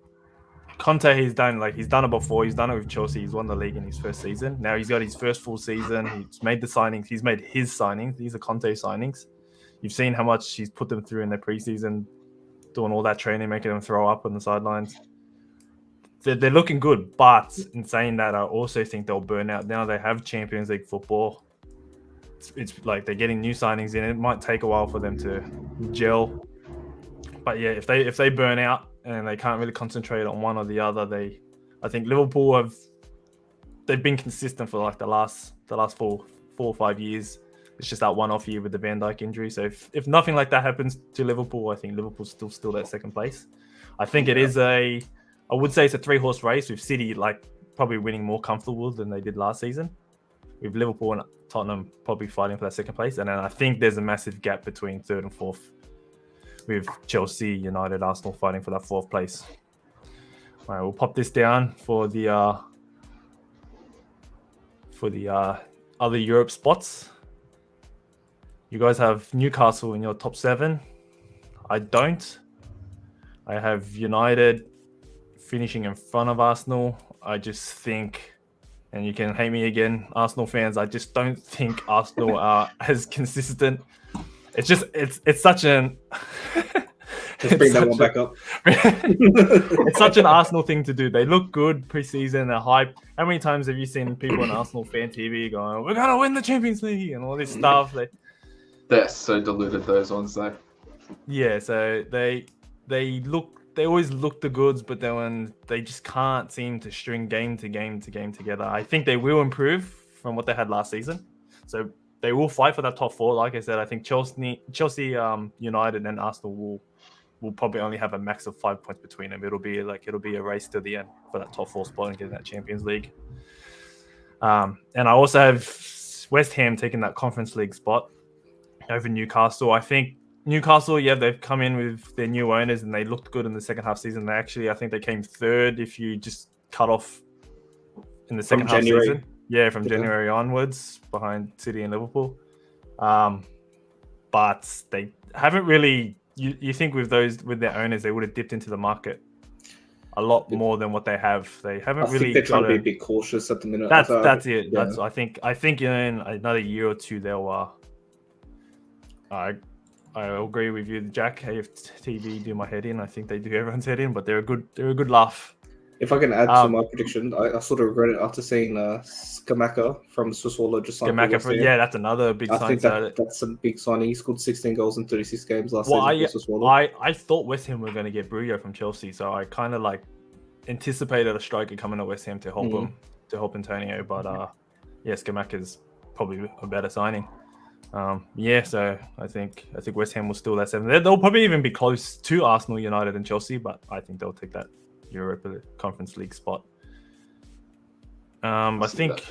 Conte, he's done it before. He's done it with Chelsea. He's won the league in his first season. Now he's got his first full season. He's made the signings. He's made his signings. These are Conte signings. You've seen how much he's put them through in their preseason, doing all that training, making them throw up on the sidelines. They're looking good, but in saying that, I also think they'll burn out. Now they have Champions League football. It's like they're getting new signings in. It might take a while for them to gel. But yeah, if they burn out and they can't really concentrate on one or the other, I think Liverpool they've been consistent for like the last 4 or 5 years. It's just that one-off year with the Van Dijk injury. So if nothing like that happens to Liverpool, I think Liverpool's still at second place. I think it is I would say it's a 3-horse race with City like probably winning more comfortable than they did last season. With Liverpool and Tottenham probably fighting for that second place. And then I think there's a massive gap between third and fourth with Chelsea, United, Arsenal fighting for that fourth place. All right, we'll pop this down for the other Europe spots. You guys have Newcastle in your top 7. I don't. I have United finishing in front of Arsenal. I just think, and you can hate me again, Arsenal fans, I just don't think Arsenal are as consistent. It's just, it's such an... Just bring that one back up. It's such an Arsenal thing to do. They look good preseason, they're hype. How many times have you seen people on Arsenal fan TV going, we're going to win the Champions League and all this stuff? They're so deluded, those ones, though. Yeah, so they always look the goods, but then when they just can't seem to string game to game together. I think they will improve from what they had last season. So they will fight for that top 4. Like I said, I think Chelsea, United, and Arsenal will probably only have a max of 5 points between them. It'll be a race to the end for that top 4 spot and getting that Champions League. And I also have West Ham taking that Conference League spot over Newcastle. I think Newcastle, they've come in with their new owners and they looked good in the second half season. I think they came third if you just cut off in the second half season. Yeah, from January onwards, behind City and Liverpool. But they haven't really. You think with their owners, they would have dipped into the market a lot more than what they have. They haven't really. I think they're trying to be a bit cautious at the minute. That's it. Yeah. I think in another year or two they'll. I agree with you, Jack. AFTV do my head in. I think they do everyone's head in, but they're a good laugh. If I can add to my prediction, I sort of regret it after seeing Skamaka from Sassuolo just signed. That's another big sign. I think that's a big signing. He scored 16 goals in 36 games last season for Sassuolo. I thought West Ham were going to get Brugge from Chelsea, so I kind of anticipated a striker coming to West Ham to help Antonio. But Skamaka is probably a better signing. So I think West Ham will still that 7. They'll probably even be close to Arsenal, United, and Chelsea, but I think they'll take that Europa Conference League spot. I think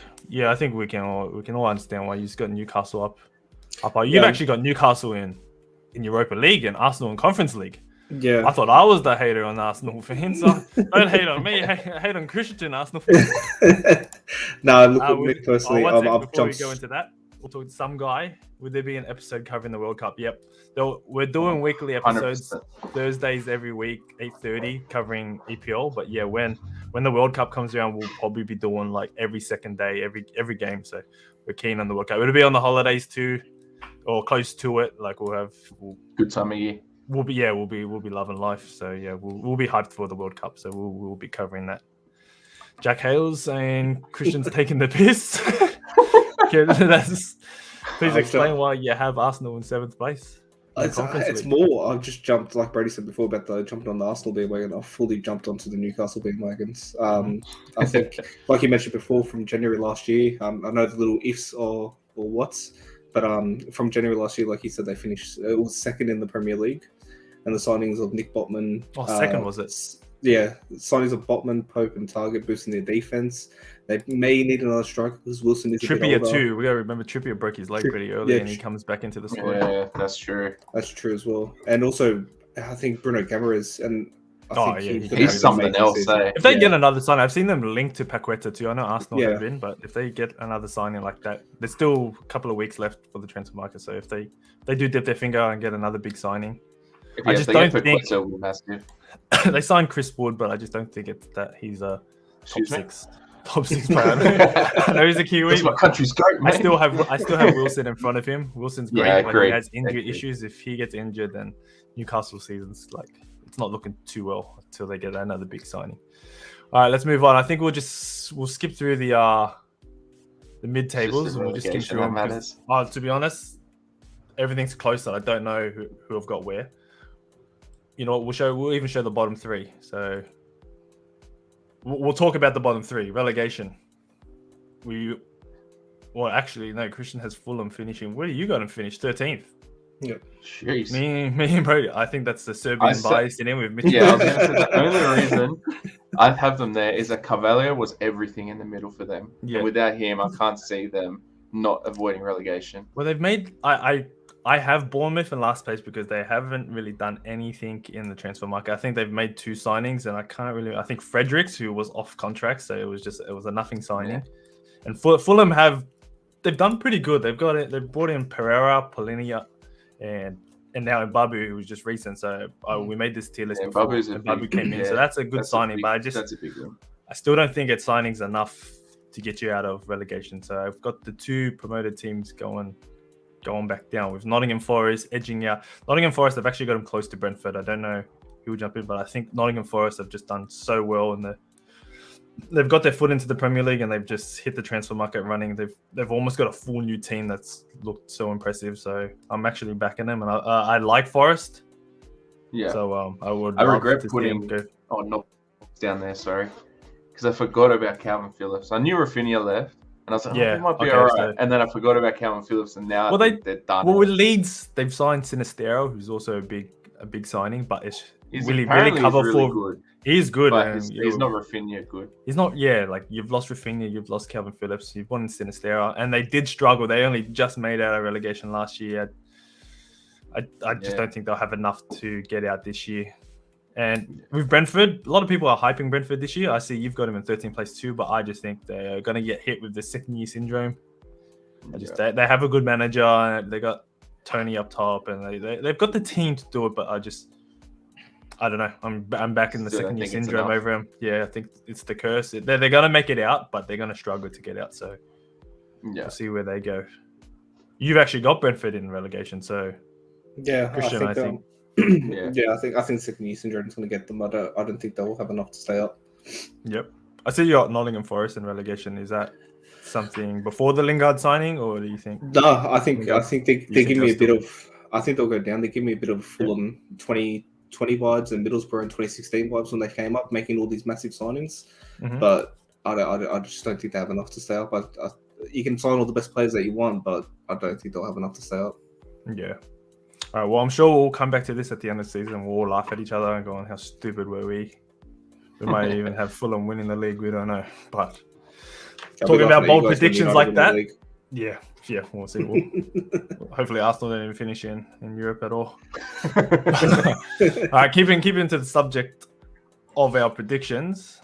we can all understand why you've got Newcastle up. You've actually got Newcastle in Europa League and Arsenal in Conference League. Yeah, I thought I was the hater on Arsenal fans. So don't hate on me. Hate on Christian Arsenal fans. No, look at me personally. Before we go into that, we'll talk to some guy. Would there be an episode covering the World Cup? Yep. We're doing weekly episodes, 100%. Thursdays every week, 8:30, covering EPL. But yeah, when the World Cup comes around, we'll probably be doing every second day, every game. So we're keen on the World Cup. It'll be on the holidays too, or close to it. We'll good time of year. We'll be loving life. So yeah, we'll be hyped for the World Cup. So we'll be covering that. Jack Hales and Christian's taking the piss. Please explain why you have Arsenal in 7th place. It's more. I've just jumped, like Brady said before, about jumping on the Arsenal bandwagon. I've fully jumped onto the Newcastle bandwagons. I think, like you mentioned before, from January last year, I know the little ifs or whats, but from January last year, like you said, they finished. It was 2nd in the Premier League, and the signings of Nick Botman. Second was it? Yeah, signings of Botman, Pope, and Target boosting their defense. They may need another striker because Wilson is Trippier a bit older. too. We gotta remember Trippier broke his leg pretty early, and he comes back into the squad. Yeah, that's true. That's true as well. And also, I think Bruno Gammares and he's something else. If they get another sign, I've seen them linked to Paqueta too. I know Arsenal have been, but if they get another signing like that, there's still a couple of weeks left for the transfer market. So if they do dip their finger and get another big signing, I just don't think they signed Chris Wood, but I just don't think it's that he's a top six player. No, he's a Kiwi. That's my country's goat, man. I still have Wilson in front of him. Wilson's great, but he has injury issues. If he gets injured, then Newcastle season's it's not looking too well until they get another big signing. All right, let's move on. I think we'll skip through the mid tables and we'll just skip through them. To be honest, everything's close that I don't know who have got where. You know what? We'll even show the bottom 3. So we'll talk about the bottom 3 relegation. Well, actually, no. Christian has Fulham finishing. Where do you got him finish? 13th. Yeah. Jeez. Me and Brody. I think that's the Serbian bias in him with Mitchell. Yeah, I was going to say the only reason I have them there is that Carvalho was everything in the middle for them. Yeah. And without him, I can't see them not avoiding relegation. Well, they've made. I have Bournemouth in last place because they haven't really done anything in the transfer market. I think they've made 2 signings, and I can't really. I think Fredericks, who was off contract, so it was a nothing signing. Yeah. And Fulham they've done pretty good. They've brought in Pereira, Polinia, and now Mbabu, who was just recent. So we made this tier list before Mbabu came in, so that's a good signing. But that's a big one. I still don't think it's signings enough to get you out of relegation. So I've got the 2 promoted teams going back down with Nottingham Forest edging out. Nottingham Forest, they've actually got them close to Brentford. I don't know who will jump in, but I think Nottingham Forest have just done so well, and they've got their foot into the Premier League, and they've just hit the transfer market running. They've almost got a full new team that's looked so impressive. So I'm actually backing them, and I like Forest. Yeah. So I regret putting not down there. Sorry, because I forgot about Calvin Phillips. I knew Rafinha left. And I was like, he might be all right. So, and then I forgot about Calvin Phillips, and now they're done. Well, with Leeds, they've signed Sinistero, who's also a big signing, but he's really cover really for. Good. He's good, but he's not Rafinha good. He's not. Yeah, like you've lost Rafinha, you've lost Calvin Phillips, you've won Sinistero, and they did struggle. They only just made out of relegation last year. I just don't think they'll have enough to get out this year. And with Brentford, a lot of people are hyping Brentford this year. I see you've got him in 13th place too, but I just think they're going to get hit with the second year syndrome. They have a good manager. They got Tony up top, and they've got the team to do it. But I don't know. I'm back in the second year syndrome over him. Yeah, I think it's the curse. They're going to make it out, but they're going to struggle to get out. So we'll see where they go. You've actually got Brentford in relegation, so Christian, I think. I think second year syndrome is going to get them. I don't think they'll have enough to stay up. Yep. I see you got Nottingham Forest in relegation. Is that something before the Lingard signing, or do you think? No, I think they give me a bit of. I think they'll go down. They give me a bit of Fulham 2020 vibes and Middlesbrough in 2016 vibes when they came up, making all these massive signings. Mm-hmm. But I just don't think they have enough to stay up. You can sign all the best players that you want, but I don't think they'll have enough to stay up. Yeah. All right, well, I'm sure we'll come back to this at the end of the season. We'll all laugh at each other and go on, how stupid were we? We might even have Fulham winning the league. We don't know. But talking about bold predictions like that, yeah, we'll see. Hopefully Arsenal don't even finish in Europe at all. All right, keeping to the subject of our predictions,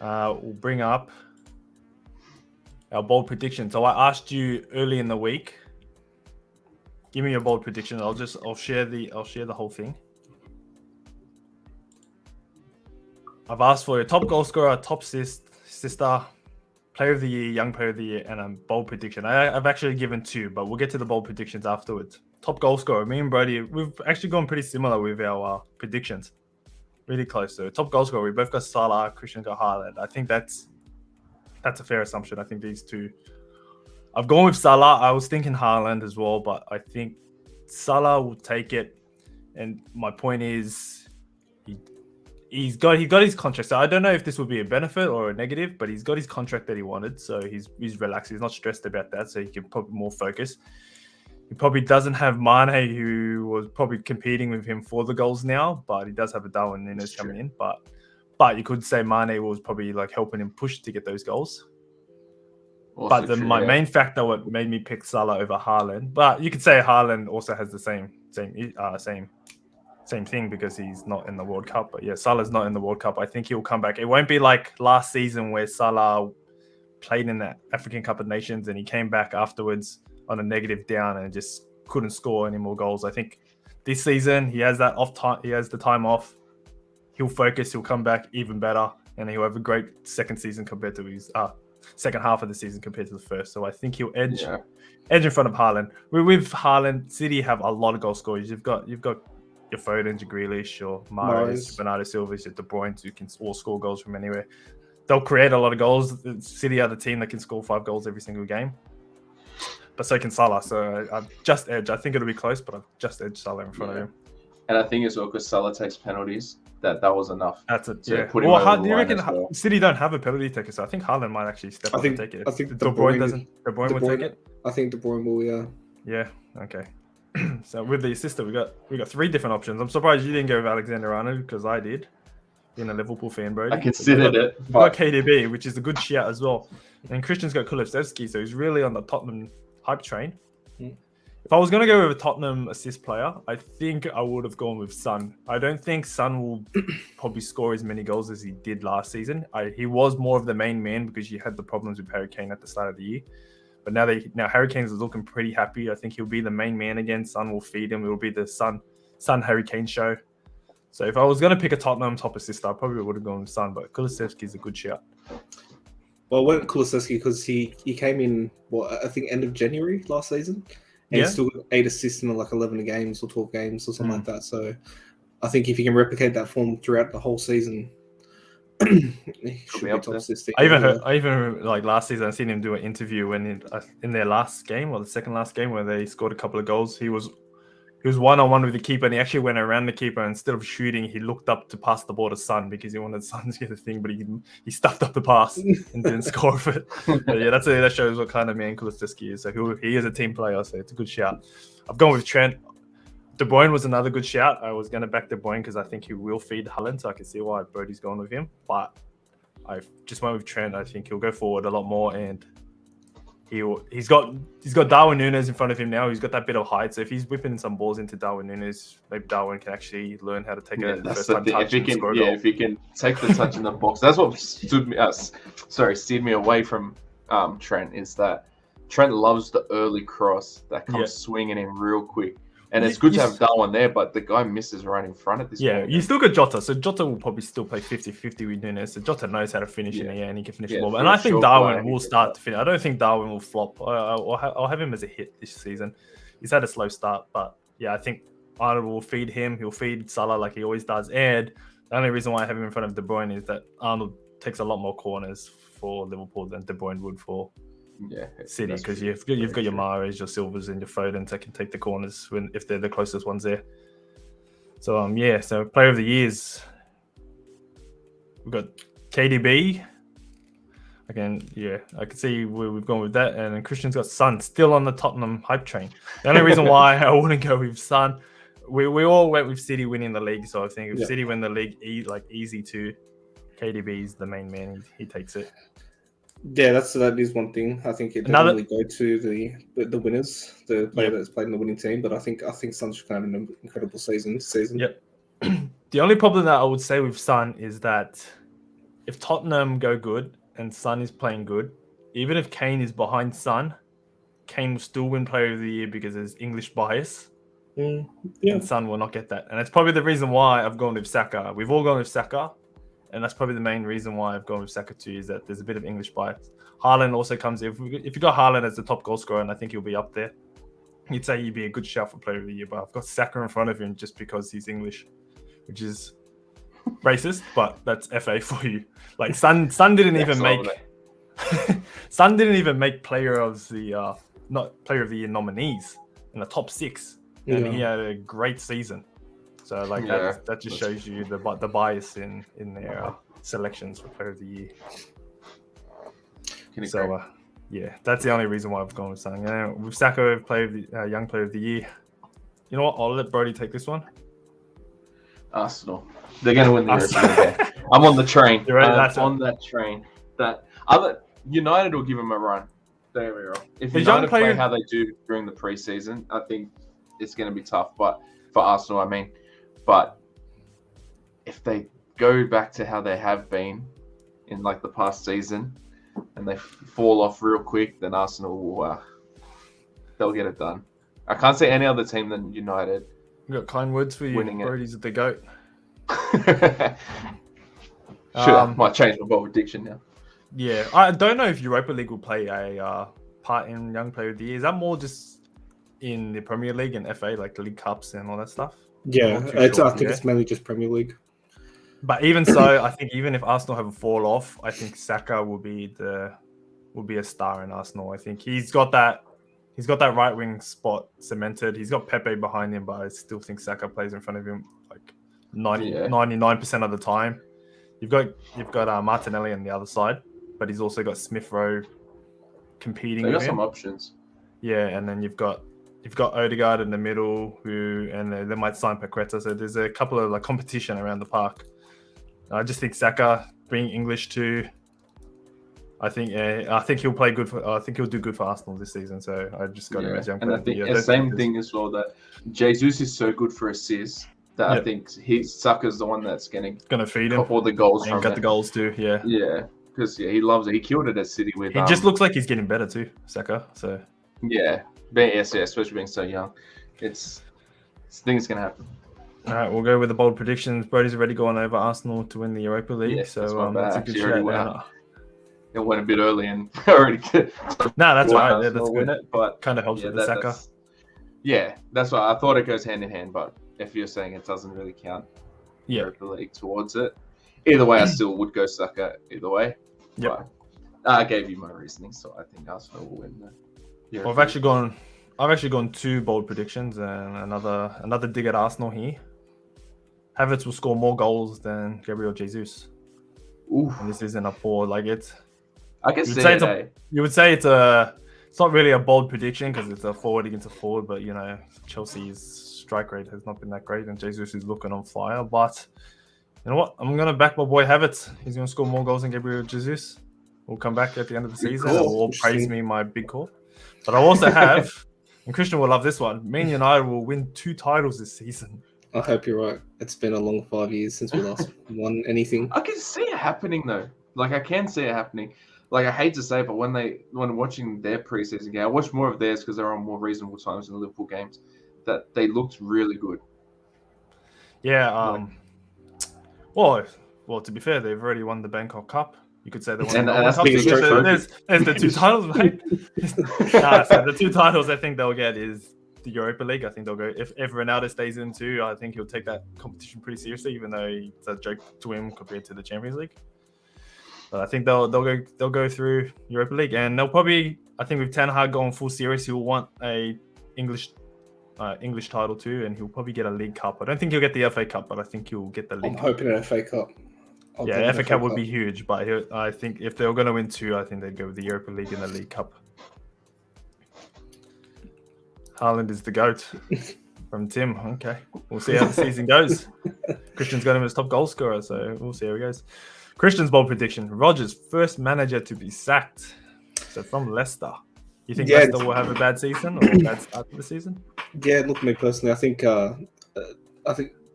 we'll bring up our bold predictions. So I asked you early in the week, give me your bold prediction. I'll share the whole thing. I've asked for a top goal scorer, top sister, player of the year, young player of the year, and a bold prediction. I've actually given 2, but we'll get to the bold predictions afterwards. Top goal scorer, me and Brody, we've actually gone pretty similar with our predictions. Really close. So top goal scorer, we both got Salah, Christian got Haaland. I think that's a fair assumption. I think these 2. I've gone with Salah. I was thinking Haaland as well, but I think Salah will take it. And my point is, he's got his contract. So I don't know if this would be a benefit or a negative, but he's got his contract that he wanted. So he's relaxed. He's not stressed about that. So he can put more focus. He probably doesn't have Mane, who was probably competing with him for the goals now, but he does have a Darwin Núñez coming in. But you could say Mane was probably like helping him push to get those goals. Also but my main factor what made me pick Salah over Haaland. But you could say Haaland also has the same thing because he's not in the World Cup. But yeah, Salah's not in the World Cup. I think he'll come back. It won't be like last season where Salah played in the African Cup of Nations and he came back afterwards on a negative down and just couldn't score any more goals. I think this season he has that off time. He has the time off. He'll focus. He'll come back even better, and he'll have a great second season compared to his second half of the season compared to the first. So I think he'll edge in front of Haaland. With Haaland, City have a lot of goal scorers. You've got your Foden, your Grealish, your Mahrez, Bernardo Silva, your De Bruyne, who can all score goals from anywhere. They'll create a lot of goals. City are the team that can score 5 goals every single game. But so can Salah. So I've just edged. I think it'll be close, but I've just edged Salah in front of him. And I think as well, because Salah takes penalties, that was enough. That's it. to Yeah. put him Well, over do the you line reckon as well. City don't have a penalty taker? So I think Haaland might actually step up and take it. I think If De De Bruyne Bruyne doesn't. De Bruyne would take it. I think De Bruyne will. Yeah. Yeah. Okay. So with the assistant, we got 3 different options. I'm surprised you didn't go with Alexander-Arnold because I did. Being a Liverpool fan, Brody. I considered it. We've got KDB, which is a good shout as well. And Christian's got Kulusevski, so he's really on the Tottenham hype train. If I was going to go with a Tottenham assist player, I think I would have gone with Son. I don't think Son will probably score as many goals as he did last season. He was more of the main man because you had the problems with Harry Kane at the start of the year. But now Harry Kane is looking pretty happy. I think he'll be the main man again. Son will feed him. It will be the Son Harry Kane show. So if I was going to pick a Tottenham top assist, I probably would have gone with Son. But Kulusevski is a good shout. Well, I went Kulusevski because he came in, I think end of January last season. And he's still got 8 assists in like 11 games or 12 games or something like that. So I think if he can replicate that form throughout the whole season, he should be top assist. I even like last season, I seen him do an interview when in their last game or the second last game where they scored a couple of goals. He was one-on-one with the keeper and he actually went around the keeper. And instead of shooting, he looked up to pass the ball to Son because he wanted Son to get the thing, but he stuffed up the pass and didn't score with it. But yeah, that shows what kind of man Kulusevski is. So he is a team player, so it's a good shout. I've gone with Trent. De Bruyne was another good shout. I was going to back De Bruyne because I think he will feed Haaland, so I can see why Brody's gone with him. But I just went with Trent. I think he'll go forward a lot more and he's got Darwin Núñez in front of him now. He's got that bit of height, so if he's whipping some balls into Darwin Núñez, maybe Darwin can actually learn how to take a first-time touch and score a goal. If he can take the touch in the box, that's what steered me away from Trent. Is that Trent loves the early cross that comes swinging in real quick. And it's good to have Darwin there, but the guy misses right in front at this point. Yeah, you still got Jota. So Jota will probably still play 50-50 with Núñez. So Jota knows how to finish in the air and he can finish the ball. And I think Darwin will start to finish. I don't think Darwin will flop. I'll have him as a hit this season. He's had a slow start, but yeah, I think Arnold will feed him. He'll feed Salah like he always does. And the only reason why I have him in front of De Bruyne is that Arnold takes a lot more corners for Liverpool than De Bruyne would for City, because you've got your Mahrez, your Silvers, and your Fodens that can take the corners if they're the closest ones there. So so player of the years, we've got KDB. Again, I can see we've gone with that, and then Christian's got Son still on the Tottenham hype train. The only reason why I wouldn't go with Son, we all went with City winning the league, so I think if City win the league easy too, KDB is the main man. He takes it. Yeah, that is one thing. I think it doesn't really go to the winners, the player that's played in the winning team. But I think Son should have an incredible season. Yep. The only problem that I would say with Son is that if Tottenham go good and Son is playing good, even if Kane is behind Son, Kane will still win Player of the Year because there's English bias. And Son will not get that. And that's probably the reason why I've gone with Saka. We've all gone with Saka. And that's probably the main reason why I've gone with Saka too, is that there's a bit of English bias. Haaland also comes in. If you got Haaland as the top goal scorer, and I think he'll be up there, you'd say he'd be a good shout for Player of the Year. But I've got Saka in front of him just because he's English, which is racist, but that's FA for you. Like Son didn't even make Son didn't even make Player of the Year nominees in the top 6, and he had a great season. So that just shows you the bias in their selections for Player of the Year. So that's the only reason why I've gone with Son. With Saka, Young Player of the Year. You know what? I'll let Brody take this one. Arsenal. They're going to win the European. I'm on the train. You're right, I'm on that train. United will give them a run. Don't get me wrong. If United play how they do during the preseason, I think it's going to be tough. But for Arsenal, I mean. But if they go back to how they have been in like the past season and they fall off real quick, then Arsenal will they'll get it done. I can't say any other team than United. We've got kind words for you. Brody's at the GOAT. Might change my bold prediction now. Yeah, I don't know if Europa League will play a part in Young Player of the Year. Is that more just in the Premier League and FA, like the League Cups and all that stuff? Yeah, I think it's mainly just Premier League. But even so, I think even if Arsenal have a fall off, I think Saka will be a star in Arsenal. I think he's got that right wing spot cemented. He's got Pepe behind him, but I still think Saka plays in front of him like 99% of the time. You've got Martinelli on the other side, but he's also got Smith Rowe competing They got with him. some options. Yeah, and then you've got Odegaard in the middle, and they might sign Paqueta. So there's a couple of like competition around the park. I just think Saka being English too. I think he'll play good for. I think he'll do good for Arsenal this season. So I just got him as young. And I think the same thing as well, that Jesus is so good for assists that I think Saka's the one that's going to feed him all the goals and from got the goals too. Yeah, because he loves it. He killed it at City with. He just looks like he's getting better too, Saka. So especially being so young, it's things gonna happen. All right, we'll go with the bold predictions. Brody's already gone over Arsenal to win the Europa League, so that's a good shout. It went a bit early and already. No, that's right. Yeah, that's win it, but kind of helps with the Saka. That's why I thought it goes hand in hand. But if you're saying it doesn't really count, Europa League towards it. Either way, I still would go Saka. Either way, I gave you my reasoning, so I think Arsenal will win the. Well, I've actually gone 2 bold predictions and another dig at Arsenal here. Havertz will score more goals than Gabriel Jesus. Ooh. And this isn't a poor I can see it. You would say it's not really a bold prediction because it's a forward against a forward, but Chelsea's strike rate has not been that great, and Jesus is looking on fire. But you know what? I'm gonna back my boy Havertz. He's gonna score more goals than Gabriel Jesus. We'll come back at the end of the season and will all praise me my big call. But I also have, and Christian will love this one, Man United will win 2 titles this season. I hope you're right. It's been a long 5 years since we last won anything. I can see it happening though. I can see it happening. I hate to say it, but when watching their preseason game, I watched more of theirs because they're on more reasonable times than the Liverpool games. That they looked really good. Yeah. Well, to be fair, they've already won the Bangkok Cup. You could say they won the that's Cup. There's the 2 titles, mate. So the 2 titles I think they'll get is the Europa League. I think they'll go if Ronaldo stays in too. I think he'll take that competition pretty seriously, even though it's a joke to him compared to the Champions League. But I think they'll go through Europa League, and they'll probably, I think with Ten Hag going full series, he'll want a English title too, and he'll probably get a League Cup. I don't think he'll get the FA Cup, but I think he'll get the League. I'm hoping an FA Cup. Yeah, FA Cup would be huge, but I think if they were going to win 2, I think they'd go with the Europa League and the League Cup. Haaland is the GOAT from Tim. Okay, we'll see how the season goes. Christian's got him as top goal scorer, so we'll see how it goes. Christian's bold prediction: Rodgers, first manager to be sacked. So from Leicester. You think Leicester will have a bad season or a bad start to the season? Yeah, look, me personally, I think to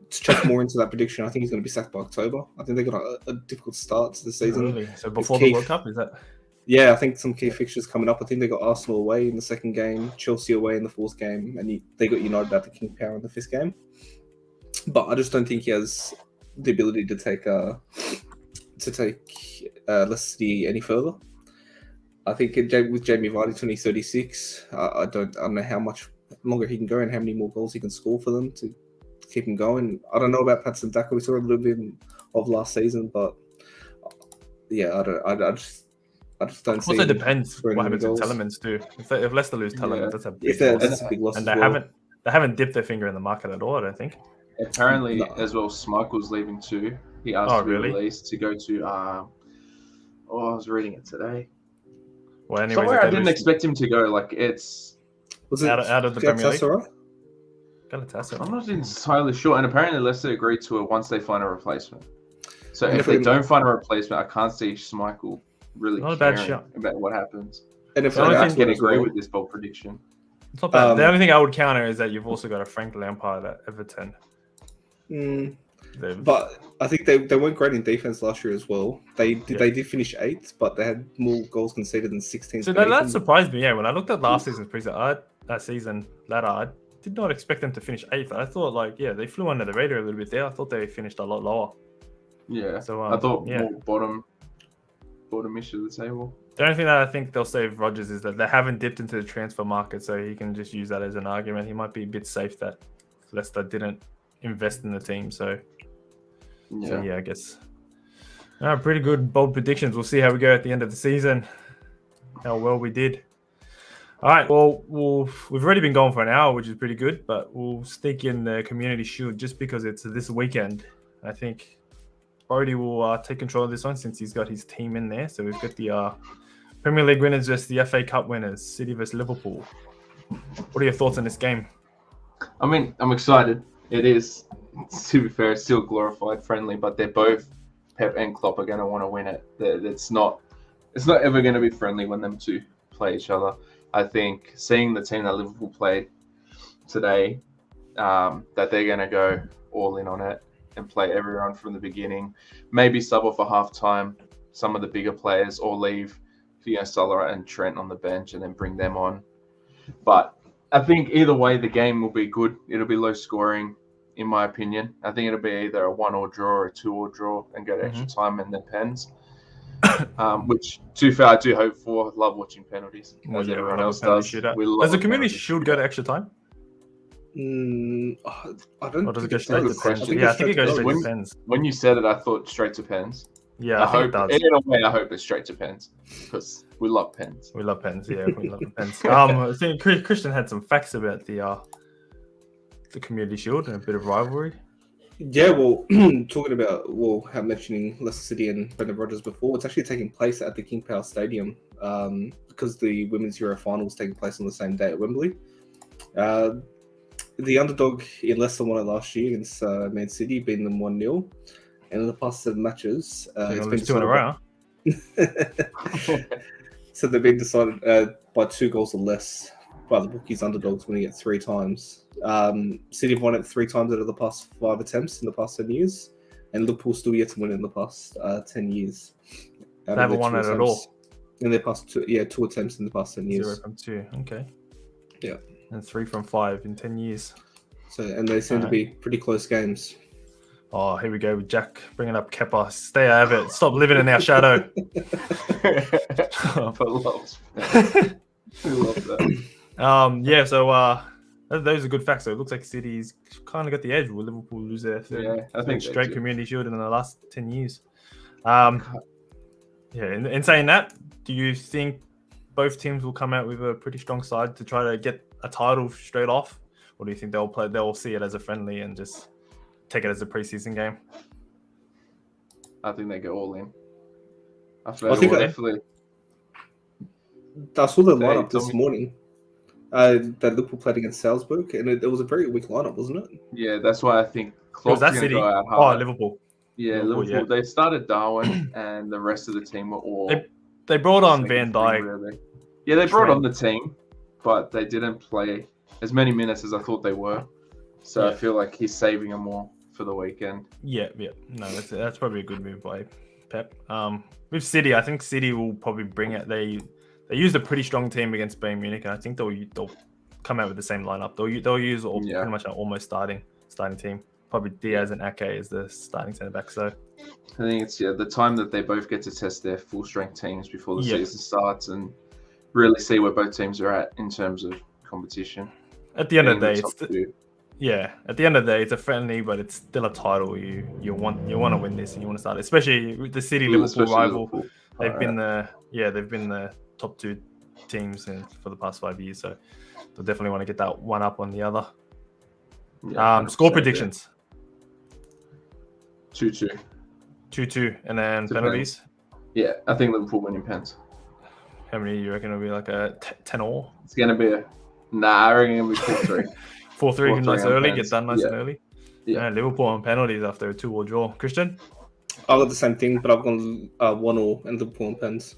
check more into that prediction, I think he's going to be sacked by October. I think they got a difficult start to the season. Really? So before the World Cup, is that? Yeah, I think some key fixtures coming up. I think they got Arsenal away in the 2nd game, Chelsea away in the 4th game, and they got United at the King Power in the 5th game. But I just don't think he has the ability to take Leicester City any further. I think with Jamie Vardy 2036, I don't know how much longer he can go and how many more goals he can score for them to keep him going. I don't know about Patson Daka. We saw a little bit of last season, but yeah, I just don't see. Also depends what happens with Telemans too. If Leicester lose Telemans, that's a big loss. And they haven't dipped their finger in the market at all, I don't think. Apparently, as well, Schmeichel's leaving too. He asked to be released to go to. I was reading it today. Well, anyways, somewhere I didn't expect him to go. Was it out of the Premier League? I'm not entirely sure. And apparently, Leicester agreed to it once they find a replacement. So if they don't find a replacement, I can't see Schmeichel really caring about what happens. And if I can agree with this bold prediction. It's not bad. The only thing I would counter is that you've also got a Frank Lampard at Everton. But I think they weren't great in defense last year as well. They did finish 8th, but they had more goals conceded than 16. So that surprised me. Yeah, when I looked at last season's season ladder, I did not expect them to finish 8th. I thought they flew under the radar a little bit there. I thought they finished a lot lower. Yeah. So I thought more bottom-ish of the table. The only thing that I think they'll say of Rodgers is that they haven't dipped into the transfer market, so he can just use that as an argument. He might be a bit safe that Leicester didn't invest in the team. So I guess. Pretty good bold predictions. We'll see how we go at the end of the season. How well we did. All right. Well, we've already been going for an hour, which is pretty good, but we'll sneak in the Community Shield just because it's this weekend. I think Brody will take control of this one since he's got his team in there. So we've got the Premier League winners versus the FA Cup winners, City versus Liverpool. What are your thoughts on this game? I mean, I'm excited. It is, to be fair, it's still glorified friendly, but they're both, Pep and Klopp, are going to want to win it. It's not ever going to be friendly when them two play each other. I think seeing the team that Liverpool played today, that they're going to go all in on it and play everyone from the beginning. Maybe sub off for half-time some of the bigger players, or leave Salah and Trent on the bench and then bring them on. But I think either way, the game will be good. It'll be low scoring, in my opinion. I think it'll be either a 1-1 draw or a 2-2 draw and go to extra time and then pens. Which, to be fair, I do hope for. Love watching penalties, as everyone else does. Does the Community Shield go to extra time? I don't. Or does it go straight to pens? think Yeah, I it's think it goes straight straight to to pens. When you said it, I thought straight to pens. Yeah, I hope think it does. in a way, I hope it's straight to pens because we love pens. We love pens. Yeah, we love the pens. I think Christian had some facts about the Community Shield and a bit of rivalry. Yeah, well, talking about mentioning Leicester City and Brendan Rodgers before, it's actually taking place at the King Power Stadium because the Women's Euro Final is taking place on the same day at Wembley. The underdog in Leicester won it last year against Man City, beating them 1-0. And in the past 7 matches, it's been 2 in a row. So they've been decided by 2 goals or less by the bookies. Underdogs winning it 3 times. City have won it 3 times out of the past 5 attempts in the past 10 years, and Liverpool still yet to win it in the past 10 years. They haven't won it at all. In their past 2 attempts in the past 10 years. 0 from 2. Okay. Yeah. And 3 from 5 in 10 years. So, and they seem to be pretty close games. Oh, here we go with Jack bringing up Kepa. Stay out of it. Stop living in our shadow. I love that. Yeah, so those are good facts. So it looks like City's kind of got the edge. Will Liverpool lose their third straight Community Shield in the last 10 years? Yeah, in saying that, do you think both teams will come out with a pretty strong side to try to get a title straight off? Or do you think they'll see it as a friendly and just take it as a preseason game? I think they go all in. I saw the lineup this morning. That Liverpool played against Salzburg, and it was a very weak lineup, wasn't it? Yeah, that's why I think Klopp's going to go out hard. Oh, Liverpool. Yeah, Liverpool. Yeah. They started Darwin, and the rest of the team were all... They brought on Van Dijk. Yeah, they brought on the team, but they didn't play as many minutes as I thought they were. So I feel like he's saving them all for the weekend. Yeah. No, that's probably a good move by Pep. With City, I think City will probably bring it. They used a pretty strong team against Bayern Munich, and I think they'll come out with the same lineup. They'll use pretty much an almost starting team. Probably Diaz and Ake as the starting centre back. So I think it's the time that they both get to test their full strength teams before the season starts and really see where both teams are at in terms of competition. At the end of the day, at the end of the day, it's a friendly, but it's still a title. You want to win this, and you want to start it. Especially with the City Liverpool rival. Liverpool. They've been the top 2 teams for the past 5 years, so they'll definitely want to get that one up on the other. Score predictions. 2-2. 2-2, and then penalties. Yeah, I think Liverpool winning pens. How many do you reckon it'll be? Like a 10-all? It's gonna be I reckon it'll be 4-3. 4-3 nice early, get done nice and early. Yeah, Liverpool on penalties after a 2-all draw. Christian? I've got the same thing, but I've gone 1-all and Liverpool on pens.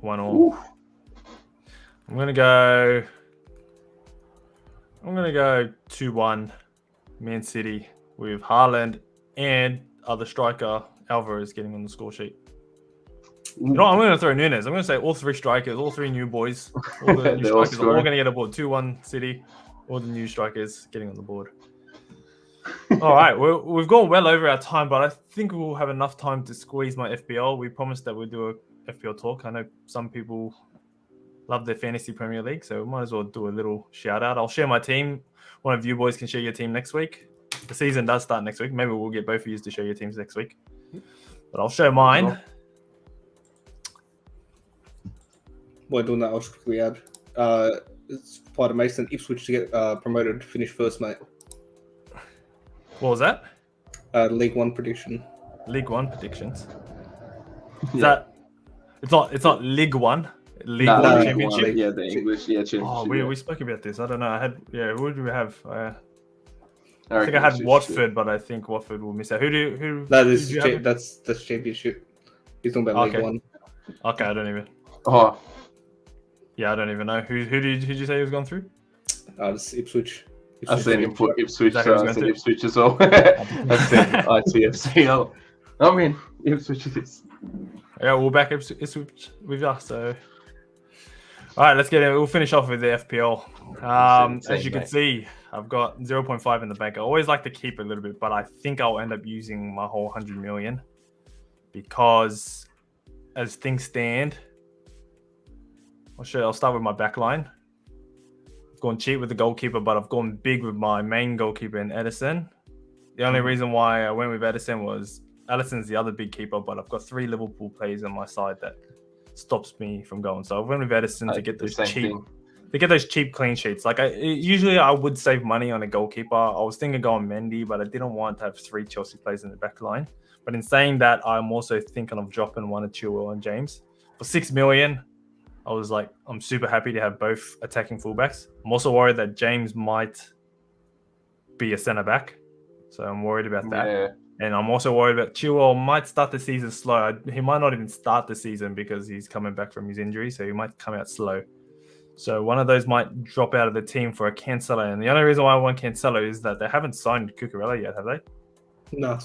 1-all. I'm gonna go 2-1 Man City with Haaland and other striker Alvarez getting on the score sheet. You know, I'm going to throw Nunes. I'm going to say all 3 strikers, all 3 new boys, all the new strikers are all going to get aboard. 2-1 City, all the new strikers getting on the board. All right, we've gone well over our time, but I think we'll have enough time to squeeze my FPL. We promised that we'd do a FPL talk. I know some people love their fantasy Premier League, so we might as well do a little shout out. I'll share my team. One of you boys can share your team next week. The season does start next week. Maybe we'll get both of you to share your teams next week. But I'll show mine. While doing that, I'll just quickly add. It's part of Mason Ipswich to get promoted to finish first, mate. What was that? League One prediction. League One predictions. Is Yeah. that? It's not League One. League No, One no, Championship. Yeah, the English. Yeah, championship. Oh, we spoke about this. I don't know. Who did we have? I think reckon I had it's just Watford, but I think Watford will miss out. Who? No, who this did you is have? that's championship. He's talking about Okay. League One. Okay, I don't even. Oh, Yeah, I don't even know. Who did you say was gone through? This Ipswich. I've seen him put Ipswich. Is that who he's I've going seen to? Ipswich as well. I've seen ITFC. I mean, Ipswich is. Yeah, we'll back Ipswich with us. So, all right, let's get it. We'll finish off with the FPL. As you can see, I've got 0.5 in the bank. I always like to keep a little bit, but I think I'll end up using my whole 100 million because, as things stand, I'll start with my back line. I've gone cheap with the goalkeeper, but I've gone big with my main goalkeeper in Edison. The only reason why I went with Edison was Alisson's the other big keeper, but I've got 3 Liverpool players on my side that stops me from going. So I went with Edison to get those cheap clean sheets. Like usually I would save money on a goalkeeper. I was thinking going Mendy, but I didn't want to have 3 Chelsea players in the back line. But in saying that, I'm also thinking of dropping one of Chilwell and James for 6 million. I was like, I'm super happy to have both attacking fullbacks. I'm also worried that James might be a centre back, so I'm worried about that. Yeah. And I'm also worried about Chilwell might start the season slow. He might not even start the season because he's coming back from his injury, so he might come out slow. So one of those might drop out of the team for a Cancelo. And the only reason why I want Cancelo is that they haven't signed Cucurella yet, have they? No.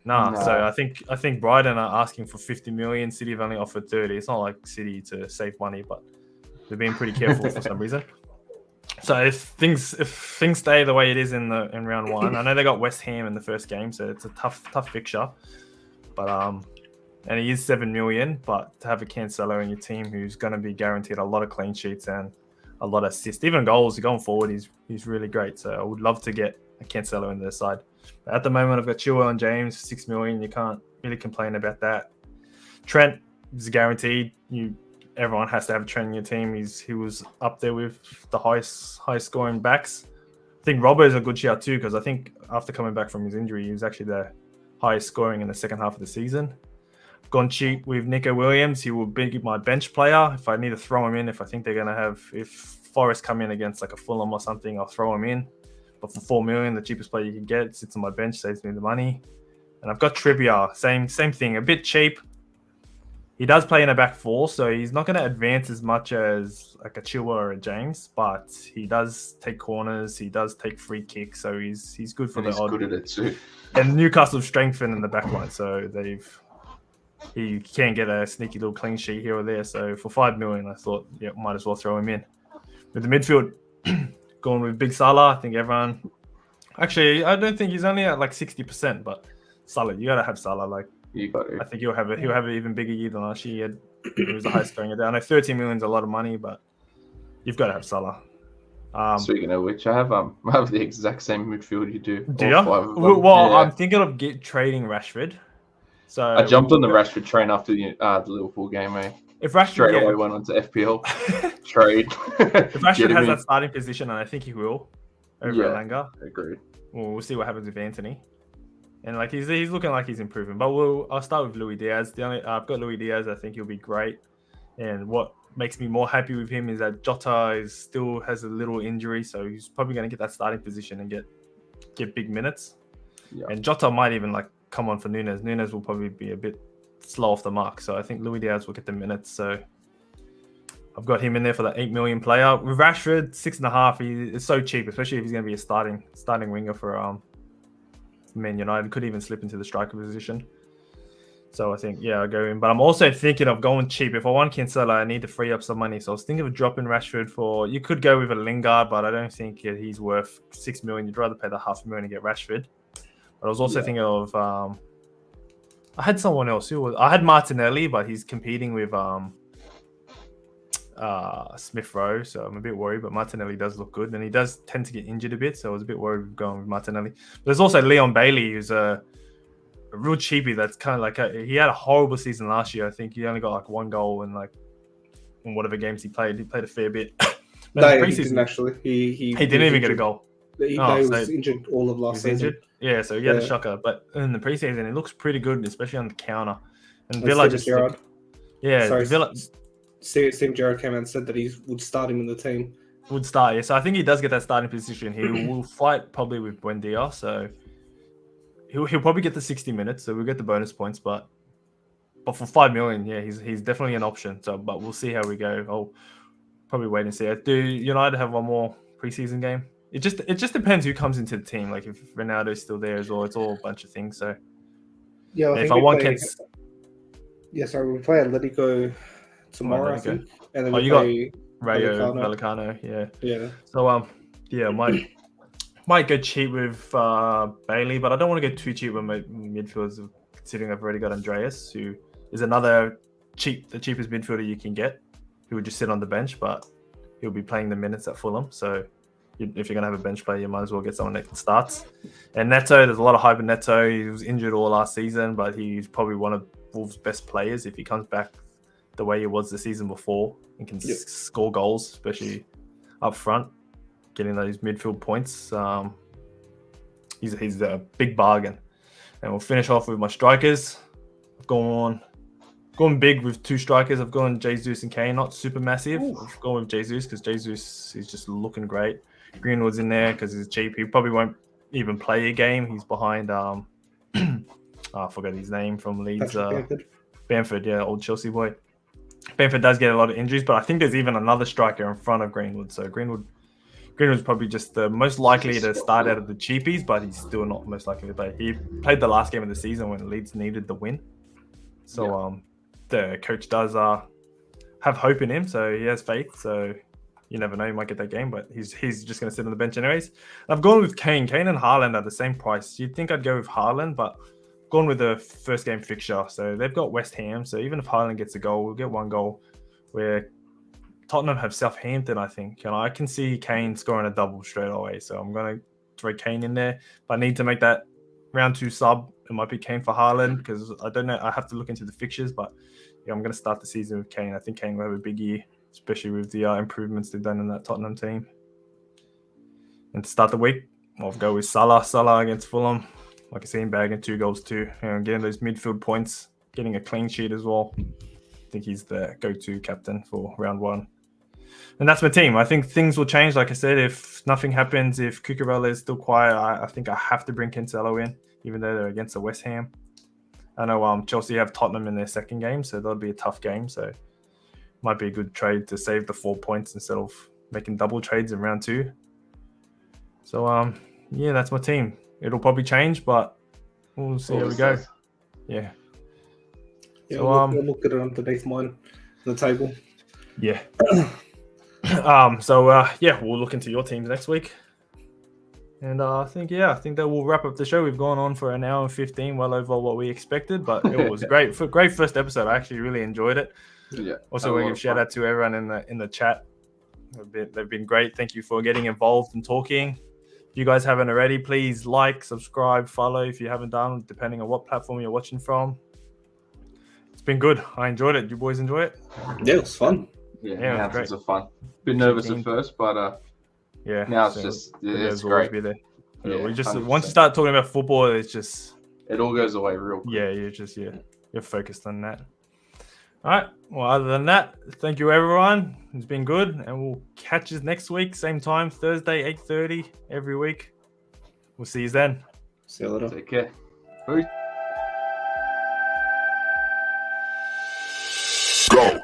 No. So I think Brighton are asking for 50 million. City have only offered 30. It's not like City to save money, but they're being pretty careful for some reason. So if things stay the way it is in round 1, I know they got West Ham in the first game, so it's a tough fixture. But and he is 7 million, but to have a Cancelo in your team who's going to be guaranteed a lot of clean sheets and a lot of assists, even goals going forward, he's really great. So I would love to get a Cancelo in their side. But at the moment, I've got Chilwell and James, 6 million. You can't really complain about that. Trent is guaranteed. Everyone has to have a Trent in your team. He was up there with the highest scoring backs. I think Robbo is a good shout too, because I think after coming back from his injury, he was actually the highest scoring in the second half of the season. I've gone cheap with Nico Williams. He will be my bench player. If I need to throw him in, if I think they're going to have, if Forest come in against like a Fulham or something, I'll throw him in. But for 4 million, the cheapest player you can get, sits on my bench, saves me the money. And I've got Trippier, same thing, a bit cheap. He does play in a back 4, so he's not going to advance as much as like a Chilwell or a James, but he does take corners, he does take free kicks, so he's good for and the he's odd. good at it too. And Newcastle strengthened in the back line, so he can get a sneaky little clean sheet here or there. So for 5 million, I thought, yeah, might as well throw him in. With the midfield, going with Big Salah, I think everyone. Actually, I don't think he's only at like 60%, but Salah, you gotta have Salah. Like, You got it. I think he'll have an even bigger year than last year. He was the highest scoring. I know 13 million is a lot of money, but you've got to have Salah. Speaking of which, I have the exact same midfield you do. Do you? All 5 of them. Well, Yeah. I'm thinking of trading Rashford. So I jumped on the Rashford train after the Liverpool game, eh? If Rashford Straight away went on to FPL trade. if Rashford Get him has in. that starting position, and I think he will over Yeah. Elanga, Agreed. we'll see what happens with Anthony. And like he's looking like he's improving. But I'll start with Luis Diaz. I've got Luis Diaz. I think he'll be great. And what makes me more happy with him is that Jota still has a little injury, so he's probably going to get that starting position and get big minutes. Yeah. And Jota might even like come on for Nunes. Nunes will probably be a bit slow off the mark, so I think Luis Diaz will get the minutes. So I've got him in there for the 8 million player. With Rashford, 6.5. He is so cheap, especially if he's going to be a starting winger for Man United. Could even slip into the striker position. So I think, yeah, I'll go in. But I'm also thinking of going cheap. If I want Cancelo, I need to free up some money. So I was thinking of dropping Rashford for... You could go with a Lingard, but I don't think he's worth 6 million. You'd rather pay the $500,000 to get Rashford. But I was also thinking of... I had someone else. I had Martinelli, but he's competing with Smith Rowe. So I'm a bit worried. But Martinelli does look good. And he does tend to get injured a bit. So I was a bit worried with going with Martinelli. But there's also Leon Bailey, who's a real cheapie that's kind of like he had a horrible season last year. I think he only got like 1 goal in whatever games he played. He played a fair bit, But No, in the he didn't preseason, actually. He he didn't even get a goal. He Oh, was so injured all of he last was season. injured. Yeah, so he had a Yeah. shocker. But in the preseason, it looks pretty good, especially on the counter. And And Villa Steven just Gerrard. yeah, Sorry, Villa Steven Gerrard came out and said that he would start him in the team. would start. Yeah, so I think he does get that starting position. He will fight probably with Buendia, so he'll probably get the 60 minutes. So we'll get the bonus points, but for 5 million, yeah, he's definitely an option. So, but we'll see how we go. I'll probably wait and see. Do United have one more preseason game? It just depends who comes into the team. Like if Ronaldo's still there as well, it's all a bunch of things. So Yeah, I if think I we want play. Kent, Yeah, sorry, we play Atletico tomorrow, I Atletico. think, and then Oh, we you got play Rayo Vallecano. Vallecano, yeah. Yeah, So yeah, might go cheap with Bailey, but I don't want to go too cheap with my midfielders, considering I've already got Andreas, who is another the cheapest midfielder you can get, who would just sit on the bench, but he'll be playing the minutes at Fulham. So if you're going to have a bench player, you might as well get someone that starts. And Neto, there's a lot of hype in Neto. He was injured all last season, but he's probably one of Wolves' best players if he comes back the way he was the season before and can score goals, especially up front, getting those midfield points. He's a big bargain. And we'll finish off with my strikers. I've gone big with 2 strikers. I've gone Jesus and Kane, not super massive. I've gone with Jesus because Jesus is just looking great. Greenwood's in there because he's cheap. He probably won't even play a game. He's behind I forgot his name from Leeds. Bamford, yeah, old Chelsea boy. Bamford does get a lot of injuries, but I think there's even another striker in front of Greenwood. So Greenwood's probably just the most likely to start out of the cheapies, but he's still not most likely to play. He played the last game of the season when Leeds needed the win. So the coach does have hope in him, so he has faith. So you never know, he might get that game, but he's just going to sit on the bench anyways. I've gone with Kane. Kane and Haaland are the same price. You'd think I'd go with Haaland, but I've gone with the first game fixture. So they've got West Ham. So even if Haaland gets a goal, we'll get 1 goal. Where Tottenham have Southampton, I think. And I can see Kane scoring a double straight away. So I'm going to throw Kane in there. If I need to make that round 2 sub, it might be Kane for Haaland because I don't know. I have to look into the fixtures, but yeah, I'm going to start the season with Kane. I think Kane will have a big year, especially with the improvements they've done in that Tottenham team. And to start the week, I'll go with Salah. Salah against Fulham. Like I see him bagging 2 goals too. And getting those midfield points, getting a clean sheet as well. I think he's the go-to captain for round 1. And that's my team. I think things will change. Like I said, if nothing happens, if Cucurella is still quiet, I think I have to bring Cancelo in, even though they're against the West Ham. I know Chelsea have Tottenham in their second game, so that'll be a tough game. So might be a good trade to save the 4 points instead of making double trades in round 2. So yeah, that's my team. It'll probably change, but we'll see how we go. Yeah. Yeah, So, we'll look at it underneath mine on the table. Yeah. Yeah, we'll look into your teams next week. And I think that will wrap up the show. We've gone on for 1 hour and 15, well over what we expected, but it was great first episode. I actually really enjoyed it. Yeah. Also, we give shout out to everyone in the chat. They've been great. Thank you for getting involved and talking. If you guys haven't already, please like, subscribe, follow if you haven't done, depending on what platform you're watching from. It's been good. I enjoyed it. You boys enjoy it? Yeah, it was fun. Yeah, now it's fun. Bit nervous at first, but yeah. Now it's great. Be there. Yeah, we just 100%. Once you start talking about football, it's just it all goes away real quick. Yeah, you're focused on that. All right. Well, other than that, thank you everyone. It's been good, and we'll catch you next week, same time, Thursday, 8:30 every week. We'll see you then. See you later. Take care. Peace. Go.